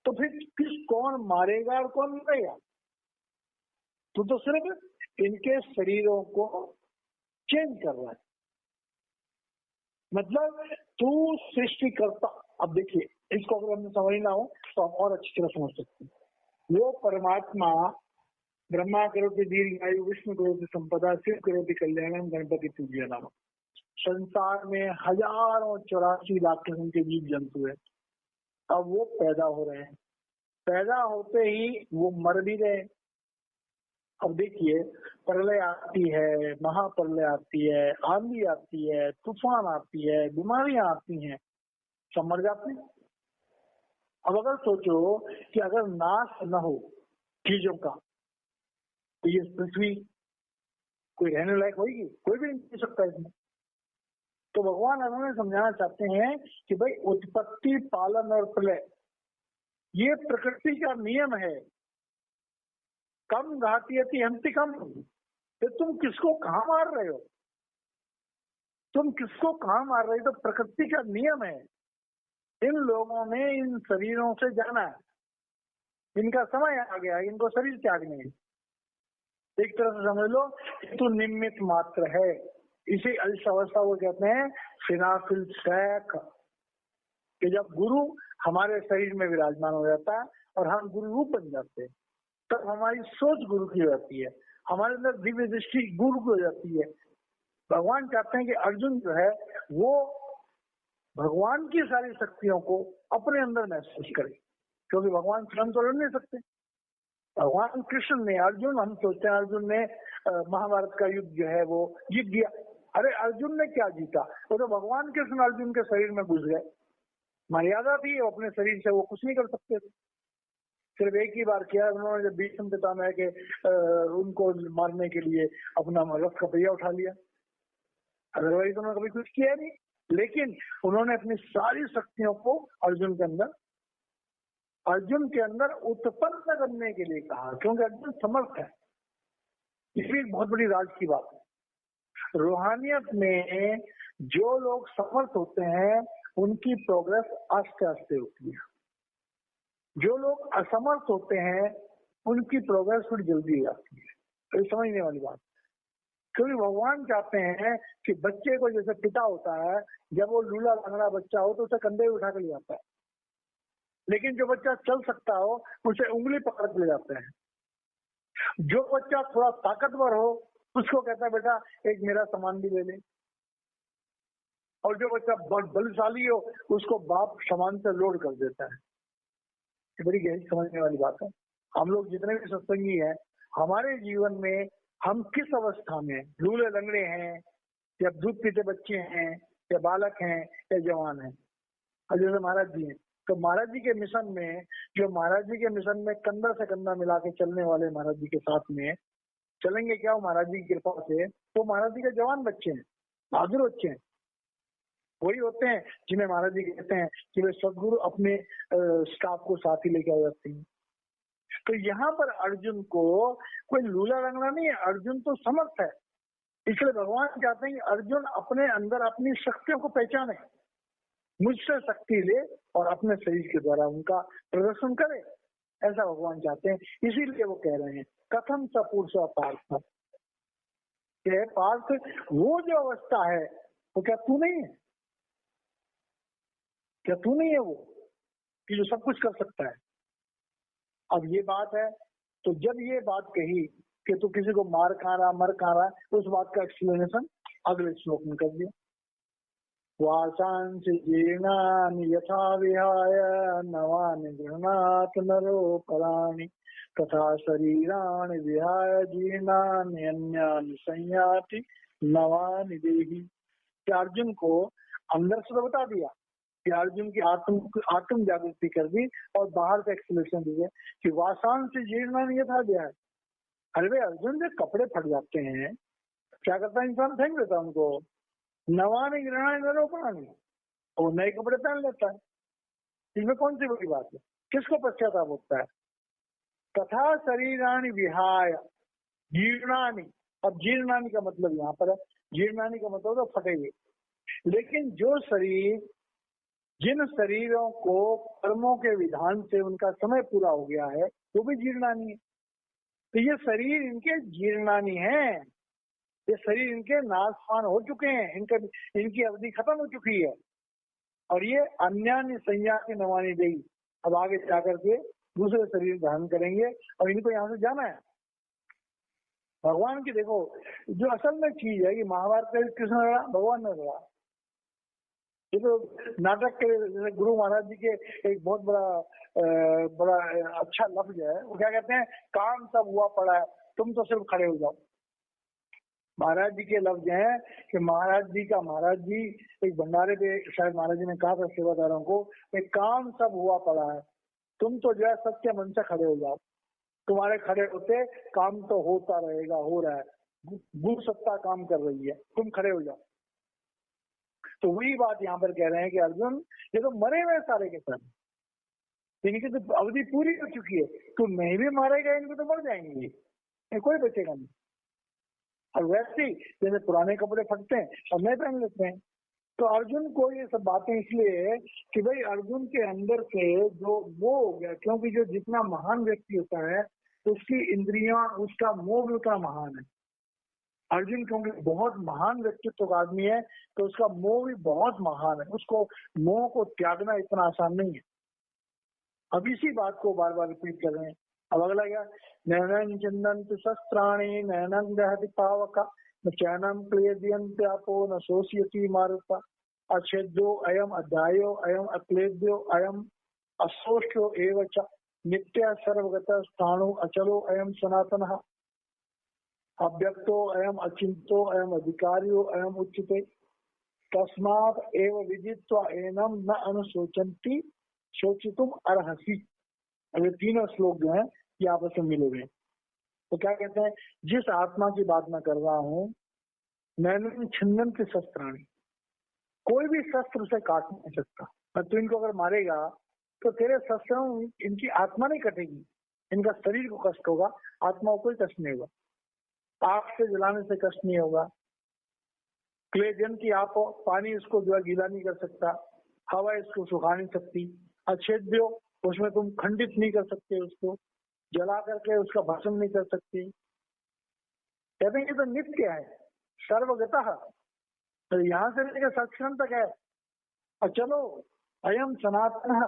तो फिर कौन मारेगा और कौन मरेगा? तू तो सिर्फ इनके शरीरों को चेंज कर रहा है। मतलब तू सृष्टि करता। अब देखिए, इसको अगर हमें समझना हो तो हम और अच्छी तरह समझ सकते हैं। वो परमात्मा ब्रह्मा करोति दीर्घायु, विष्णु करोति संपदा, शिव करोति कल्याणम, गणपति पूज्यनाम। संसार में हजारों 84 लाख किस्म के जीव जंतु है। अब वो पैदा हो रहे हैं, पैदा होते ही वो मर भी रहे। अब देखिए, प्रलय आती है, महाप्रलय आती है, आंधी आती है, तूफान आती है, बीमारियां आती हैं, सब मर जाते हैं। अब अगर सोचो कि अगर नाश न हो चीजों का, तो ये पृथ्वी कोई रहने लायक होगी? कोई भी नहीं जी सकता इसमें। तो भगवान हमें समझाना चाहते हैं कि भाई उत्पत्ति, पालन और प्रलय ये प्रकृति का नियम है। कम घातयति हन्ति कम। तो तुम किसको कहाँ मार रहे हो? तुम किसको कहाँ मार रहे हो? तो प्रकृति का नियम है। इन लोगों ने इन शरीरों से जाना है, इनका समय आ गया, इनको शरीर त्यागने है। एक तरह से समझ लो तो निमित्त मात्र है। इसी इस अवस्था को कहते हैं फिनाफिल सैक, कि जब गुरु हमारे शरीर में विराजमान हो जाता है और हम गुरु रूप बन जाते हैं, तब हमारी सोच गुरु की हो जाती है, हमारे अंदर दिव्य दृष्टि गुरु की हो जाती है। भगवान चाहते हैं कि अर्जुन जो है वो भगवान की सारी शक्तियों को अपने अंदर महसूस करे, क्योंकि भगवान स्वयं तो लड़ नहीं सकते। भगवान कृष्ण ने, अर्जुन, हम सोचते हैं अर्जुन ने महाभारत का युद्ध जो है वो जीत गया, अरे अर्जुन ने क्या जीता, वो तो भगवान कृष्ण अर्जुन के शरीर में घुस गए, मर्यादा थी, वो अपने शरीर से वो कुछ नहीं कर सकते थे। सिर्फ एक ही बार किया उन्होंने, जब भीष्म पितामह के उनको मारने के लिए अपना रथ का पहिया उठा लिया, अदरवाइज उन्होंने कभी कुछ किया नहीं। लेकिन उन्होंने अपनी सारी शक्तियों को अर्जुन के अंदर उत्पन्न करने के लिए कहा, क्योंकि अर्जुन समर्थ है। इसलिए बहुत बड़ी राज की बात है। रूहानियत में जो लोग समर्थ होते हैं उनकी प्रोग्रेस आस्ते आस्ते होती है, जो लोग असमर्थ होते हैं उनकी प्रोग्रेस थोड़ी जल्दी हो जाती है। तो ये समझने वाली बात, क्योंकि भगवान चाहते हैं कि बच्चे को, जैसे पिता होता है, जब वो लूला लंगड़ा बच्चा हो तो उसे कंधे उठा के ले जाता है, लेकिन जो बच्चा चल सकता हो उसे उंगली पकड़ के ले जाते हैं। जो बच्चा थोड़ा ताकतवर हो उसको कहता है बेटा एक मेरा सामान भी ले ले, और जो बच्चा बहुत बलशाली हो उसको बाप सामान से लोड कर देता है। ये बड़ी गहरी समझने वाली बात है। हम लोग जितने भी सत्संगी हैं, हमारे जीवन में हम किस अवस्था में, लूले लंगड़े हैं या दूध पीते बच्चे हैं या बालक हैं या जवान हैं। और जैसे महाराज जी हैं, तो महाराज जी के मिशन में, जो महाराज जी के मिशन में कंधा से कंधा मिला के चलने वाले महाराज जी के साथ में चलेंगे क्या, वो महाराज जी की कृपा से वो महाराज जी के जवान बच्चे हैं, बहादुर बच्चे हैं। वही होते हैं जिन्हें महाराज जी कहते हैं कि वे सदगुरु अपने स्टाफ को साथ ही लेके आ जाते हैं। तो यहाँ पर अर्जुन को कोई लूला रंगना नहीं है, अर्जुन तो समर्थ है। इसलिए भगवान चाहते हैं कि अर्जुन अपने अंदर अपनी शक्तियों को पहचाने, मुझसे शक्ति ले और अपने शरीर के द्वारा उनका प्रदर्शन करे, ऐसा भगवान चाहते हैं। इसीलिए वो कह रहे हैं कथम स पुरुष पार्थ, पार्थ वो जो अवस्था है वो क्या तू नहीं है, क्या तू नहीं है वो कि जो सब कुछ कर सकता है। अब ये बात है, तो जब ये बात कही कि तू किसी को मार खा रहा मर खा रहा, उस बात का एक्सप्लेनेशन अगले श्लोक में कर दिया। वासांसि जीर्णानि यथा विहाय नवानि गृह्णाति नरो पराणि तथा शरीराणि विहाय जीर्णानि अन्यानि संयाति नवानि देहि। अर्जुन को अंदर से तो बता दिया कि अर्जुन की आत्म जागृति कर दी, और बाहर से एक्सप्लेनेशन दिए कि वासांसि जीर्णानि यथा विहाय। अरे भाई अर्जुन जब कपड़े फट जाते हैं क्या करता है इंसान, फेंक देता है उनको। नवानि गृह्णाति नरो पराणि, वो नए कपड़े पहन लेता है। इसमें कौन सी बड़ी बात है, किसको पश्चाताप होता है। तथा शरीराणि विहाय जीर्णानि, अब जीर्णानि का मतलब यहाँ पर है, जीर्णानि का मतलब तो फटे हुए। लेकिन जो शरीर, जिन शरीरों को कर्मों के विधान से उनका समय पूरा हो गया है वो भी जीर्णानि है। तो ये शरीर इनके जीर्णानि हैं, ये शरीर इनके नाशवान हो चुके हैं, इनकी अवधि खत्म हो चुकी है। और ये अन्यान्य संयाति नवानी देही, अब आगे जाकर के दूसरे शरीर धारण करेंगे और इनको यहाँ से जाना है। भगवान की देखो जो असल में चीज है कि महाभारत का कृष्ण लड़ा, भगवान ने लड़ा। ये तो नाटक के जैसे गुरु महाराज जी के एक बहुत बड़ा अच्छा लफ्ज है, वो क्या कहते हैं, काम सब हुआ पड़ा है तुम तो सिर्फ खड़े हो जाओ। महाराज जी के लफ्ज हैं कि महाराज जी एक भंडारे पे शायद महाराज जी ने कहा था सेवादारों को, काम सब हुआ पड़ा है तुम तो जो है सच्चे मन से खड़े हो जाओ। तुम्हारे खड़े होते काम तो होता रहेगा, हो रहा है, गुरु सत्ता काम कर रही है, तुम खड़े हो जाओ। तो वही बात यहाँ पर कह रहे हैं कि अर्जुन ये तो मरे हुए सारे के सारे, इनकी तो अवधि पूरी हो चुकी है, तू नहीं भी मारेगा इनको तो मर जाएंगे, कोई बचेगा नहीं। और वैसे ही जैसे पुराने कपड़े फटते हैं और नए पहन लेते हैं। तो अर्जुन को ये सब बातें इसलिए कि भाई अर्जुन के अंदर से जो वो हो गया, क्योंकि जो जितना महान व्यक्ति होता है उसकी इंद्रियां, उसका मोह भी उतना महान है। अर्जुन क्योंकि बहुत महान व्यक्तित्व का आदमी है तो उसका मोह भी बहुत महान है, उसको मोह को त्यागना इतना आसान नहीं है। अब इसी बात को बार बार रिपीट कर रहे हैं। अब अगला क्या, नैनं चिन्दन्ति शस्त्राणि नैनं दहति पावक न चैनं क्लेदयन्ति आपो न शोषयति मारुता अच्छेद्यो अयम अध्यायो अयम अक्लेद्यो अयम अशोष्यो एव च नित्य सर्वगतः स्थाणु अचलो अयम सनातनः। अव्यक्तो अयम अचिंतो अयम अधिकारियो अयम उच्यते तस्मात् एव विदित्वा एनम न अनुशोचन्ति शोचितुम अर्हसि। अब ये तीनों श्लोक जो है ये आपस में मिले हुए हैं। तो क्या कहते हैं, जिस आत्मा की बात मैं कर रहा हूँ, नैनं छिन्नन्ति शस्त्राणि, कोई भी शस्त्र उसे काट नहीं सकता। और तू इनको अगर मारेगा तो तेरे शस्त्रों इनकी आत्मा नहीं कटेगी, इनका शरीर को कष्ट होगा, आत्मा को कोई कष्ट नहीं होगा। आग से जलाने से कष्ट नहीं होगा, क्ले जन की आप पानी उसको जो है गीला नहीं कर सकता, हवा इसको सुखा नहीं सकती, अच्छेद्य उसमें तुम खंडित नहीं कर सकते, उसको जला करके उसका भस्म नहीं कर सकते। कहते हैं कि तो नित्य है, सर्वगतः, तो यहाँ से लेकर सक्षम तक है। और चलो अयम सनातन,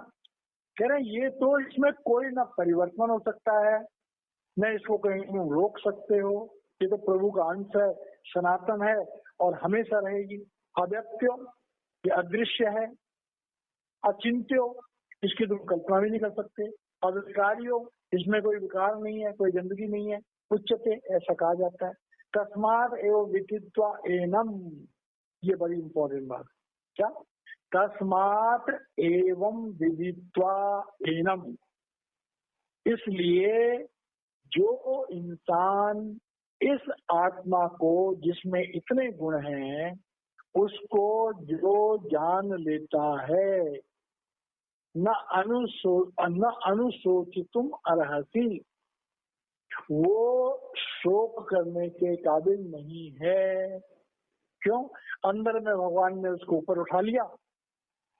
कह रहे ये तो इसमें कोई ना परिवर्तन हो सकता है, न इसको कहीं रोक सकते हो, ये तो प्रभु का अंश है, सनातन है और हमेशा रहेगी। अव्यक्त्यो, ये अदृश्य है। अचिंत्यो, इसकी तुम कल्पना भी नहीं कर सकते। अविकारियो, इसमें कोई विकार नहीं है, कोई गंदगी नहीं है। उच्चते, ऐसा कहा जाता है। तस्मात् एवं विदित्वा एनम, ये बड़ी इंपॉर्टेंट बात। क्या? तस्मात् एवं विदित्वा एनम, इसलिए जो इंसान इस आत्मा को जिसमें इतने गुण हैं उसको जो जान लेता है, न अनुशोचितुम अर्हसि, वो शोक करने के काबिल नहीं है। क्यों? अंदर में भगवान ने उसको ऊपर उठा लिया,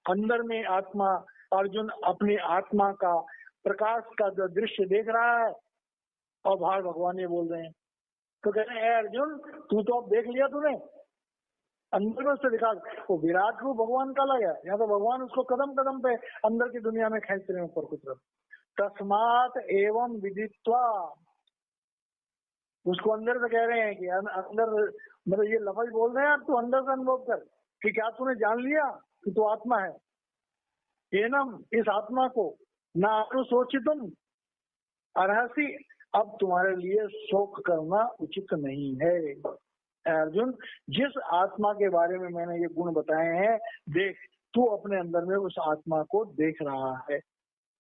अंदर में आत्मा, अर्जुन अपनी आत्मा का प्रकाश का जो दृश्य देख रहा है और बाहर भगवान ये बोल रहे हैं। तो कह रहे हैं अर्जुन तू तो अब देख लिया तूने, अंदर में उससे दिखा, वो विराट रूप भगवान का लगा, यहाँ तो भगवान उसको कदम कदम पे अंदर की दुनिया में खेच रहे हैं ऊपर की तरफ। तस्मात् एवं विदित्वा, उसको अंदर से कह रहे हैं कि अंदर, मतलब ये लफ्ज बोल रहे हैं आप, तो अंदर से अनुभव कर कि क्या तूने जान लिया कि तू आत्मा है। एनम, इस आत्मा को, ना अनुशोचितुम अर्हसि, अब तुम्हारे लिए शोक करना उचित नहीं है। अर्जुन, जिस आत्मा के बारे में मैंने ये गुण बताए हैं, देख तू अपने अंदर में उस आत्मा को देख रहा है,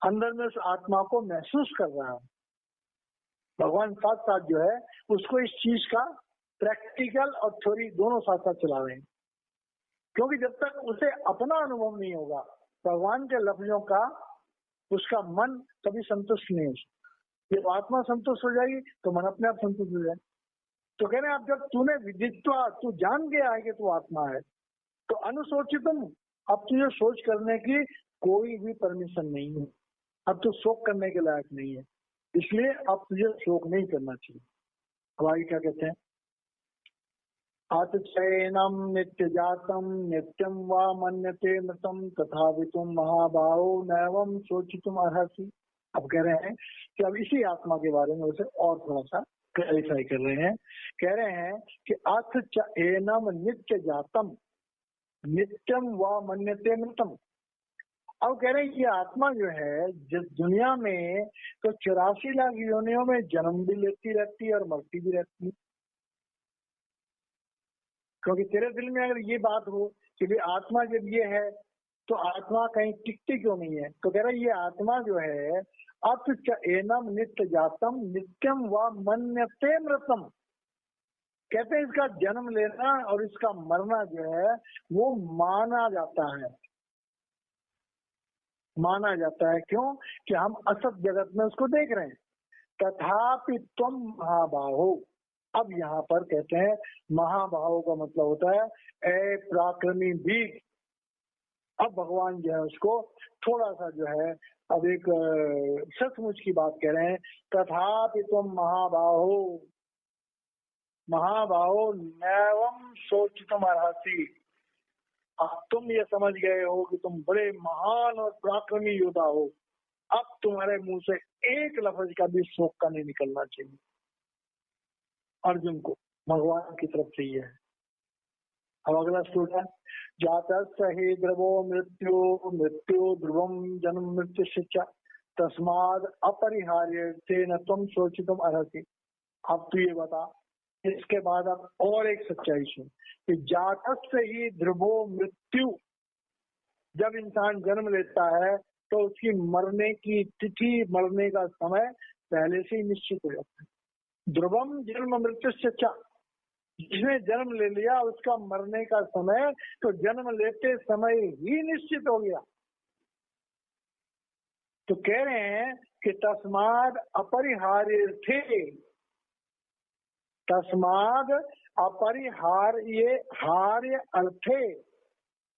अंदर में उस आत्मा को महसूस कर रहा है। भगवान साथ साथ जो है उसको इस चीज का प्रैक्टिकल और थ्योरी दोनों साथ साथ चला रहे हैं। क्योंकि जब तक उसे अपना अनुभव नहीं होगा भगवान के लफ्जों का, उसका मन कभी संतुष्ट नहीं हो सकता। जब आत्मा संतुष्ट हो जाएगी तो मन अपने आप संतुष्ट हो जाए। तो कह रहे हैं अब जब तूने विदित्वा, तू जान गया है कि तू आत्मा है, तो अनुशोचितुम, अब तुझे सोच करने की कोई भी परमिशन नहीं है, अब तो शोक करने के लायक नहीं है, इसलिए अब तुझे शोक नहीं करना चाहिए। अब आगे क्या कहते हैं, आत्मैनम नित्य जातम नित्यम वा मन्यते मृतम तथापितुम महाबाहो नैवम शोचितुम अर्हसि। अब कह रहे हैं कि अब इसी आत्मा के बारे में उसे और थोड़ा सा क्लैरिफाई कर रहे हैं। कह रहे हैं कि अथैनम नित्य जातम नित्यम वा मन्यते मृतम। अब कह रहे हैं ये आत्मा जो है जिस दुनिया में तो 84 लाख योनियों में जन्म भी लेती रहती है और मरती भी रहती है। क्योंकि तेरे दिल में अगर ये बात हो कि भाई आत्मा जब ये है तो आत्मा कहीं टिकती क्यों नहीं है, तो कह रहा है ये आत्मा जो है अथैनम नित्य जातम नित्यम व मन्यते मृतम, कहते हैं इसका जन्म लेना और इसका मरना जो है वो माना जाता है। माना जाता है क्यों? कि हम असत जगत में उसको देख रहे हैं। तथापि त्वम महाबाहो, अब यहाँ पर कहते हैं महाबाहो का मतलब होता है ए पराक्रमी भी। अब भगवान जो है उसको थोड़ा सा जो है अब एक सचमुच की बात कह रहे हैं। तथापि तुम महाबाहो, महाबाहो नैवम शोचितुम अर्हसि, अब तुम ये समझ गए हो कि तुम बड़े महान और पराक्रमी योद्धा हो, अब तुम्हारे मुंह से एक लफ्ज का भी शोक का नहीं निकलना चाहिए। अर्जुन को भगवान की तरफ से ये है। अब अगला श्लोक है, जातस्य हि ध्रुवो मृत्यु मृत्यु ध्रुवम जन्म मृत्यु शिक्षा तस्माद् अपरिहार्येण त्वं शोचितुम अर्हसि। अब तू ये बता इसके बाद आप और एक सच्चाई सुन कि जातस्य ही ध्रुवो मृत्यु, जब इंसान जन्म लेता है तो उसकी मरने की तिथि, मरने का समय पहले से ही निश्चित हो जाता है। ध्रुवम जन्म मृत्युश्च च, जिसने जन्म ले लिया उसका मरने का समय तो जन्म लेते समय ही निश्चित हो गया। तो कह रहे हैं कि तस्माद अपरिहार्य, तस्माद अपरिहार्य हार्य अर्थे,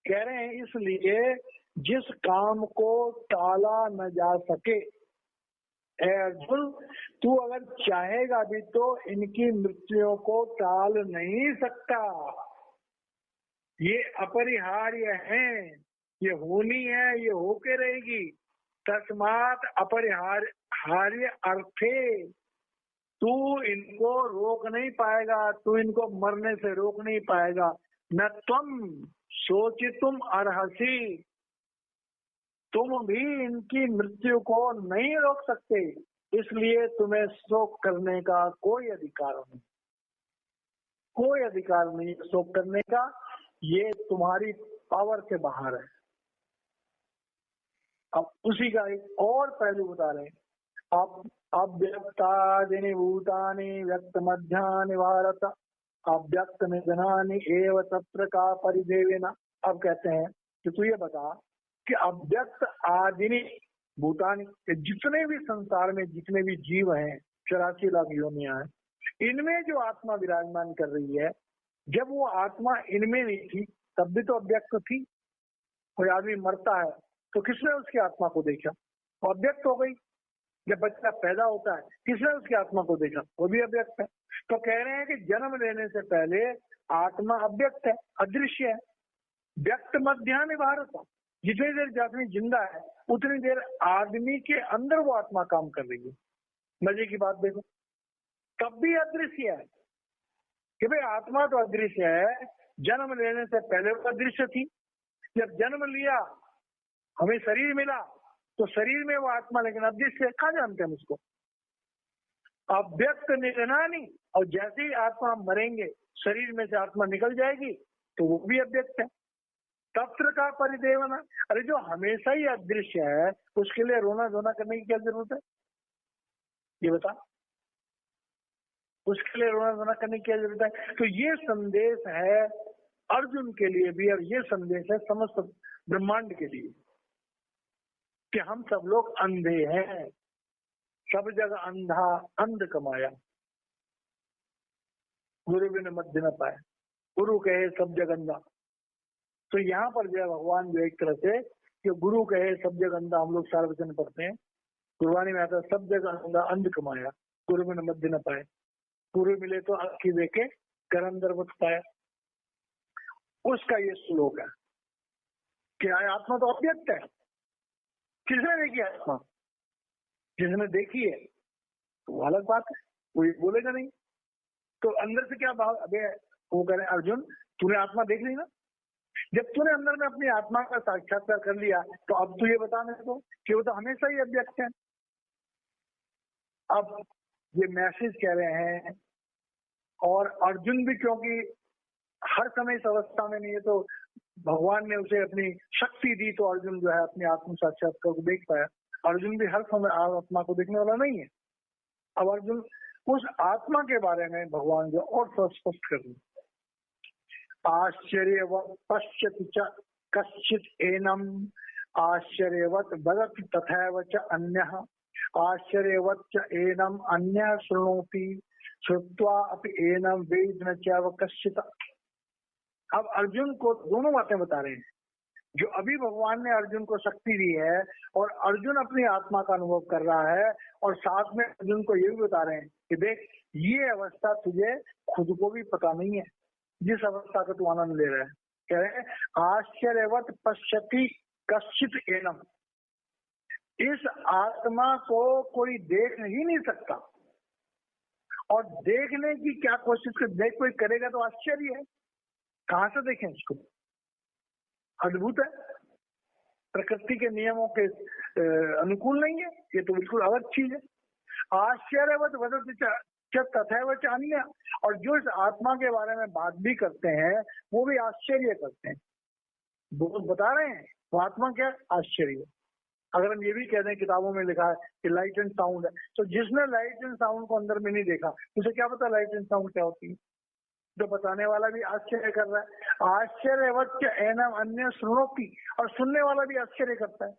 कह रहे हैं इसलिए जिस काम को टाला न जा सके। अर्जुन, तू अगर चाहेगा भी तो इनकी मृत्युओं को टाल नहीं सकता, ये अपरिहार्य है, ये होनी है, ये होके रहेगी। तस्मात अपरिहार्य अर्थे, तू इनको रोक नहीं पाएगा, तू इनको मरने से रोक नहीं पाएगा। न तुम सोचितुम अर्हसि, तुम भी इनकी मृत्यु को नहीं रोक सकते, इसलिए तुम्हें शोक करने का कोई अधिकार नहीं, कोई अधिकार नहीं शोक करने का, ये तुम्हारी पावर से बाहर है। अब उसी का एक और पहलू बता रहे हैं, अब अव्यक्तादीनि भूतानि व्यक्त मध्यानि भारत अव्यक्त निधनानि एव तत्र का परिदेवेन। अब कहते हैं कि तू ये बता कि अव्यक्त आदिनी भूतानि, जितने भी संसार में जितने भी जीव हैं, 84 लाख योनियां हैं, इनमें जो आत्मा विराजमान कर रही है, जब वो आत्मा इनमें नहीं थी तब भी तो अव्यक्त थी। कोई आदमी मरता है तो किसने उसकी आत्मा को देखा? वो अव्यक्त हो गई। जब बच्चा पैदा होता है किसने उसकी आत्मा को देखा? वो भी अव्यक्त है। तो कह रहे हैं कि जन्म लेने से पहले आत्मा अव्यक्त है, अदृश्य है। व्यक्त मध्यानि भारत, जितनी देर आदमी जिंदा है उतनी देर आदमी के अंदर वो आत्मा काम कर रही है। मजे की बात देखो, तब भी अदृश्य है कि भाई आत्मा तो अदृश्य है, जन्म लेने से पहले वो अदृश्य थी। जब जन्म लिया, हमें शरीर मिला, तो शरीर में वो आत्मा लेकिन अदृश्य, कहाँ जानते हैं उसको? अव्यक्त निधनानि, और जैसे ही आत्मा मरेंगे शरीर में से आत्मा निकल जाएगी तो वो भी अव्यक्त है। तत्र का परिदेवना, अरे जो हमेशा ही अदृश्य है उसके लिए रोना धोना करने की क्या जरूरत है? ये बता, उसके लिए रोना धोना करने की क्या जरूरत है? तो ये संदेश है अर्जुन के लिए भी, और ये संदेश है समस्त ब्रह्मांड के लिए कि हम सब लोग अंधे हैं, सब जगह अंधा अंध कमाया, गुरु बिन मध्य न पाए, गुरु कहे सब जगह अंधा। तो यहाँ पर जो है भगवान जो एक तरह से कि गुरु कहे सब जगह अंधा, हम लोग सारे वचन पढ़ते हैं, गुरबानी में आता है सब जगह अंधा अंध कमाया, गुरु बिन मध्य न पाए, गुरु मिले तो आखी देखे कर अंदर मत पाया। उसका ये श्लोक है कि आत्मा तो अव्यक्त है। किसने देखी आत्मा? जिसने देखी है तो अलग बात है, कोई बोलेगा नहीं। तो अंदर से क्या भाव? अबे वो कह रहे अर्जुन, तूने आत्मा देख ली ना, जब तूने अंदर में अपनी आत्मा का साक्षात्कार कर लिया तो अब तू ये बताने को कि वो तो हमेशा ही अव्यक्त है। अब ये मैसेज कह रहे हैं, और अर्जुन भी क्योंकि हर समय इस अवस्था में नहीं है तो भगवान ने उसे अपनी शक्ति दी, तो अर्जुन जो है अपने आत्म साक्षात्कार को देख पाया। अर्जुन भी हर समय आत्मा को देखने वाला नहीं है। अब अर्जुन उस आत्मा के बारे में भगवान जो और स्पष्ट कर रहे, आश्चर्यवत् पश्यति च कश्चित् एनम आश्चर्यवत् वदति तथैव च अन्यः आश्चर्यवत् च एनम अन्यः शृणोति श्रुत्वा अपि एनम वेद न चैव कश्चित्। अब अर्जुन को दोनों बातें बता रहे हैं, जो अभी भगवान ने अर्जुन को शक्ति दी है और अर्जुन अपनी आत्मा का अनुभव कर रहा है, और साथ में अर्जुन को ये भी बता रहे हैं कि देख ये अवस्था तुझे खुद को भी पता नहीं है, जिस अवस्था का तू आनंद ले रहा है। कह रहे हैं आश्चर्यवत् पश्यति कश्चित् एनम, इस आत्मा को कोई देख ही नहीं सकता, और देखने की क्या कोशिश कर, देख कोई करेगा तो आश्चर्य है, कहां से देखें इसको? अद्भुत है, प्रकृति के नियमों के अनुकूल नहीं है, ये तो बिल्कुल अलग चीज है। आश्चर्यवत वदति च क्या तथैव च अन्य, और जो इस आत्मा के बारे में बात भी करते हैं वो भी आश्चर्य करते हैं। वो बता रहे हैं वो आत्मा क्या आश्चर्य। अगर हम ये भी कह दें किताबों में लिखा है कि लाइट एंड साउंड है, तो जिसने लाइट एंड साउंड को अंदर में नहीं देखा उसे क्या पता लाइट एंड साउंड क्या होती है। जो बताने वाला भी आश्चर्य कर रहा है, आश्चर्यवच्च एनम अन्य शृणोति, और सुनने वाला भी आश्चर्य करता है।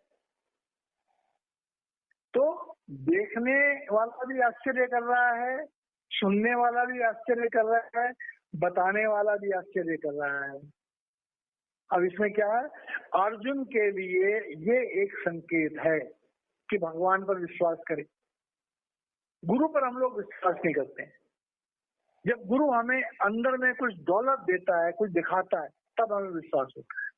तो देखने वाला भी आश्चर्य कर रहा है, सुनने वाला भी आश्चर्य कर रहा है, बताने वाला भी आश्चर्य कर रहा है। अब इसमें क्या है, अर्जुन के लिए ये एक संकेत है कि भगवान पर विश्वास करें। गुरु पर हम लोग विश्वास नहीं करते हैं। जब गुरु हमें अंदर में कुछ दौलत देता है, कुछ दिखाता है, तब हमें विश्वास होता है।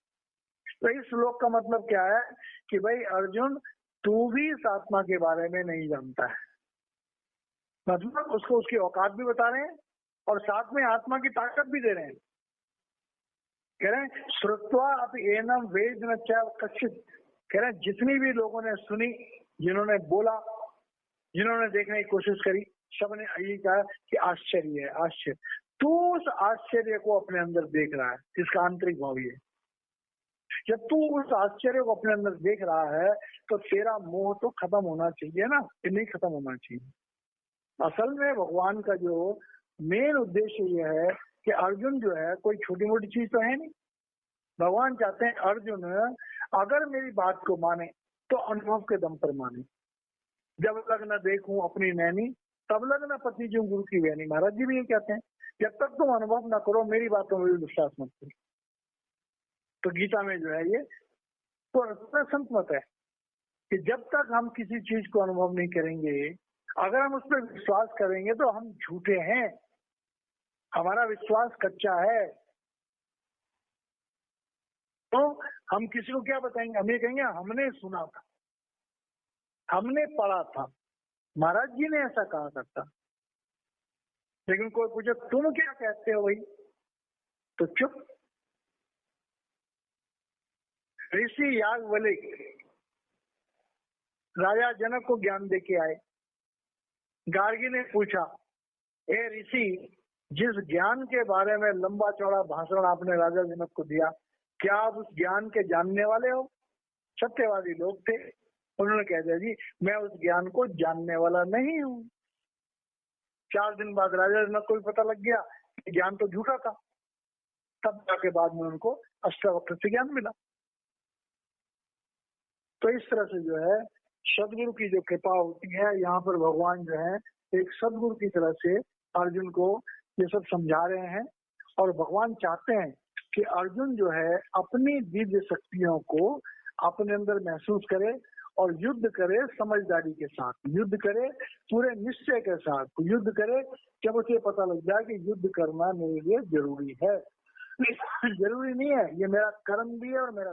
तो इस श्लोक का मतलब क्या है कि भाई अर्जुन, तू भी इस आत्मा के बारे में नहीं जानता है। मतलब उसको उसकी औकात भी बता रहे हैं और साथ में आत्मा की ताकत भी दे रहे हैं। कह रहे हैं श्रुत्वा अपि एनम वेद न च कश्चित्, कह रहे हैं जितनी भी लोगों ने सुनी, जिन्होंने बोला, जिन्होंने देखने की कोशिश करी, सबने यही कहा कि आश्चर्य है, आश्चर्य। तू उस आश्चर्य को अपने अंदर देख रहा है, इसका आंतरिक भाव ये। जब तू उस आश्चर्य को अपने अंदर देख रहा है तो तेरा मोह तो खत्म होना चाहिए ना, ये नहीं खत्म होना चाहिए। असल में भगवान का जो मेन उद्देश्य ये है कि अर्जुन जो है कोई छोटी मोटी चीज तो है नहीं। भगवान चाहते हैं अर्जुन अगर मेरी बात को माने तो अनुभव के दम पर माने। जब लग न देखूं अपनी नैनी तब लग न पति जो गुरु की वैनी। महाराज जी भी ये कहते हैं, जब तक तुम अनुभव न करो मेरी बातों में विश्वास मत करो। तो गीता में जो है ये तो संत मत है कि जब तक हम किसी चीज को अनुभव नहीं करेंगे, अगर हम उस पर विश्वास करेंगे तो हम झूठे हैं, हमारा विश्वास कच्चा है। तो हम किसी को क्या बताएंगे, हम ये कहेंगे हमने सुना था, हमने पढ़ा था, महाराज जी ने ऐसा कहा करता। लेकिन कोई पूछे तुम क्या कहते हो भाई, तो चुप। ऋषि याज्ञवल्क्य राजा जनक को ज्ञान दे के आए। गार्गी ने पूछा, ए ऋषि, जिस ज्ञान के बारे में लंबा चौड़ा भाषण आपने राजा जनक को दिया, क्या आप उस ज्ञान के जानने वाले हो? सत्यवादी लोग थे, उन्होंने कह दिया जी मैं उस ज्ञान को जानने वाला नहीं हूं। 4 दिन बाद राजा जनक को भी पता लग गया कि ज्ञान तो झूठा था। तब जाके बाद में उनको अष्टावक्र से ज्ञान मिला। तो इस तरह से जो है सदगुरु की जो कृपा होती है, यहाँ पर भगवान जो है एक सदगुरु की तरह से अर्जुन को ये सब समझा रहे हैं। और भगवान चाहते हैं कि अर्जुन जो है अपनी दिव्य शक्तियों को अपने अंदर महसूस करे और युद्ध करे, समझदारी के साथ युद्ध करे, पूरे निश्चय के साथ युद्ध करे। जब उसे पता लग जाए कि युद्ध करना मेरे लिए जरूरी है, जरूरी नहीं है, ये मेरा कर्म भी है और मेरा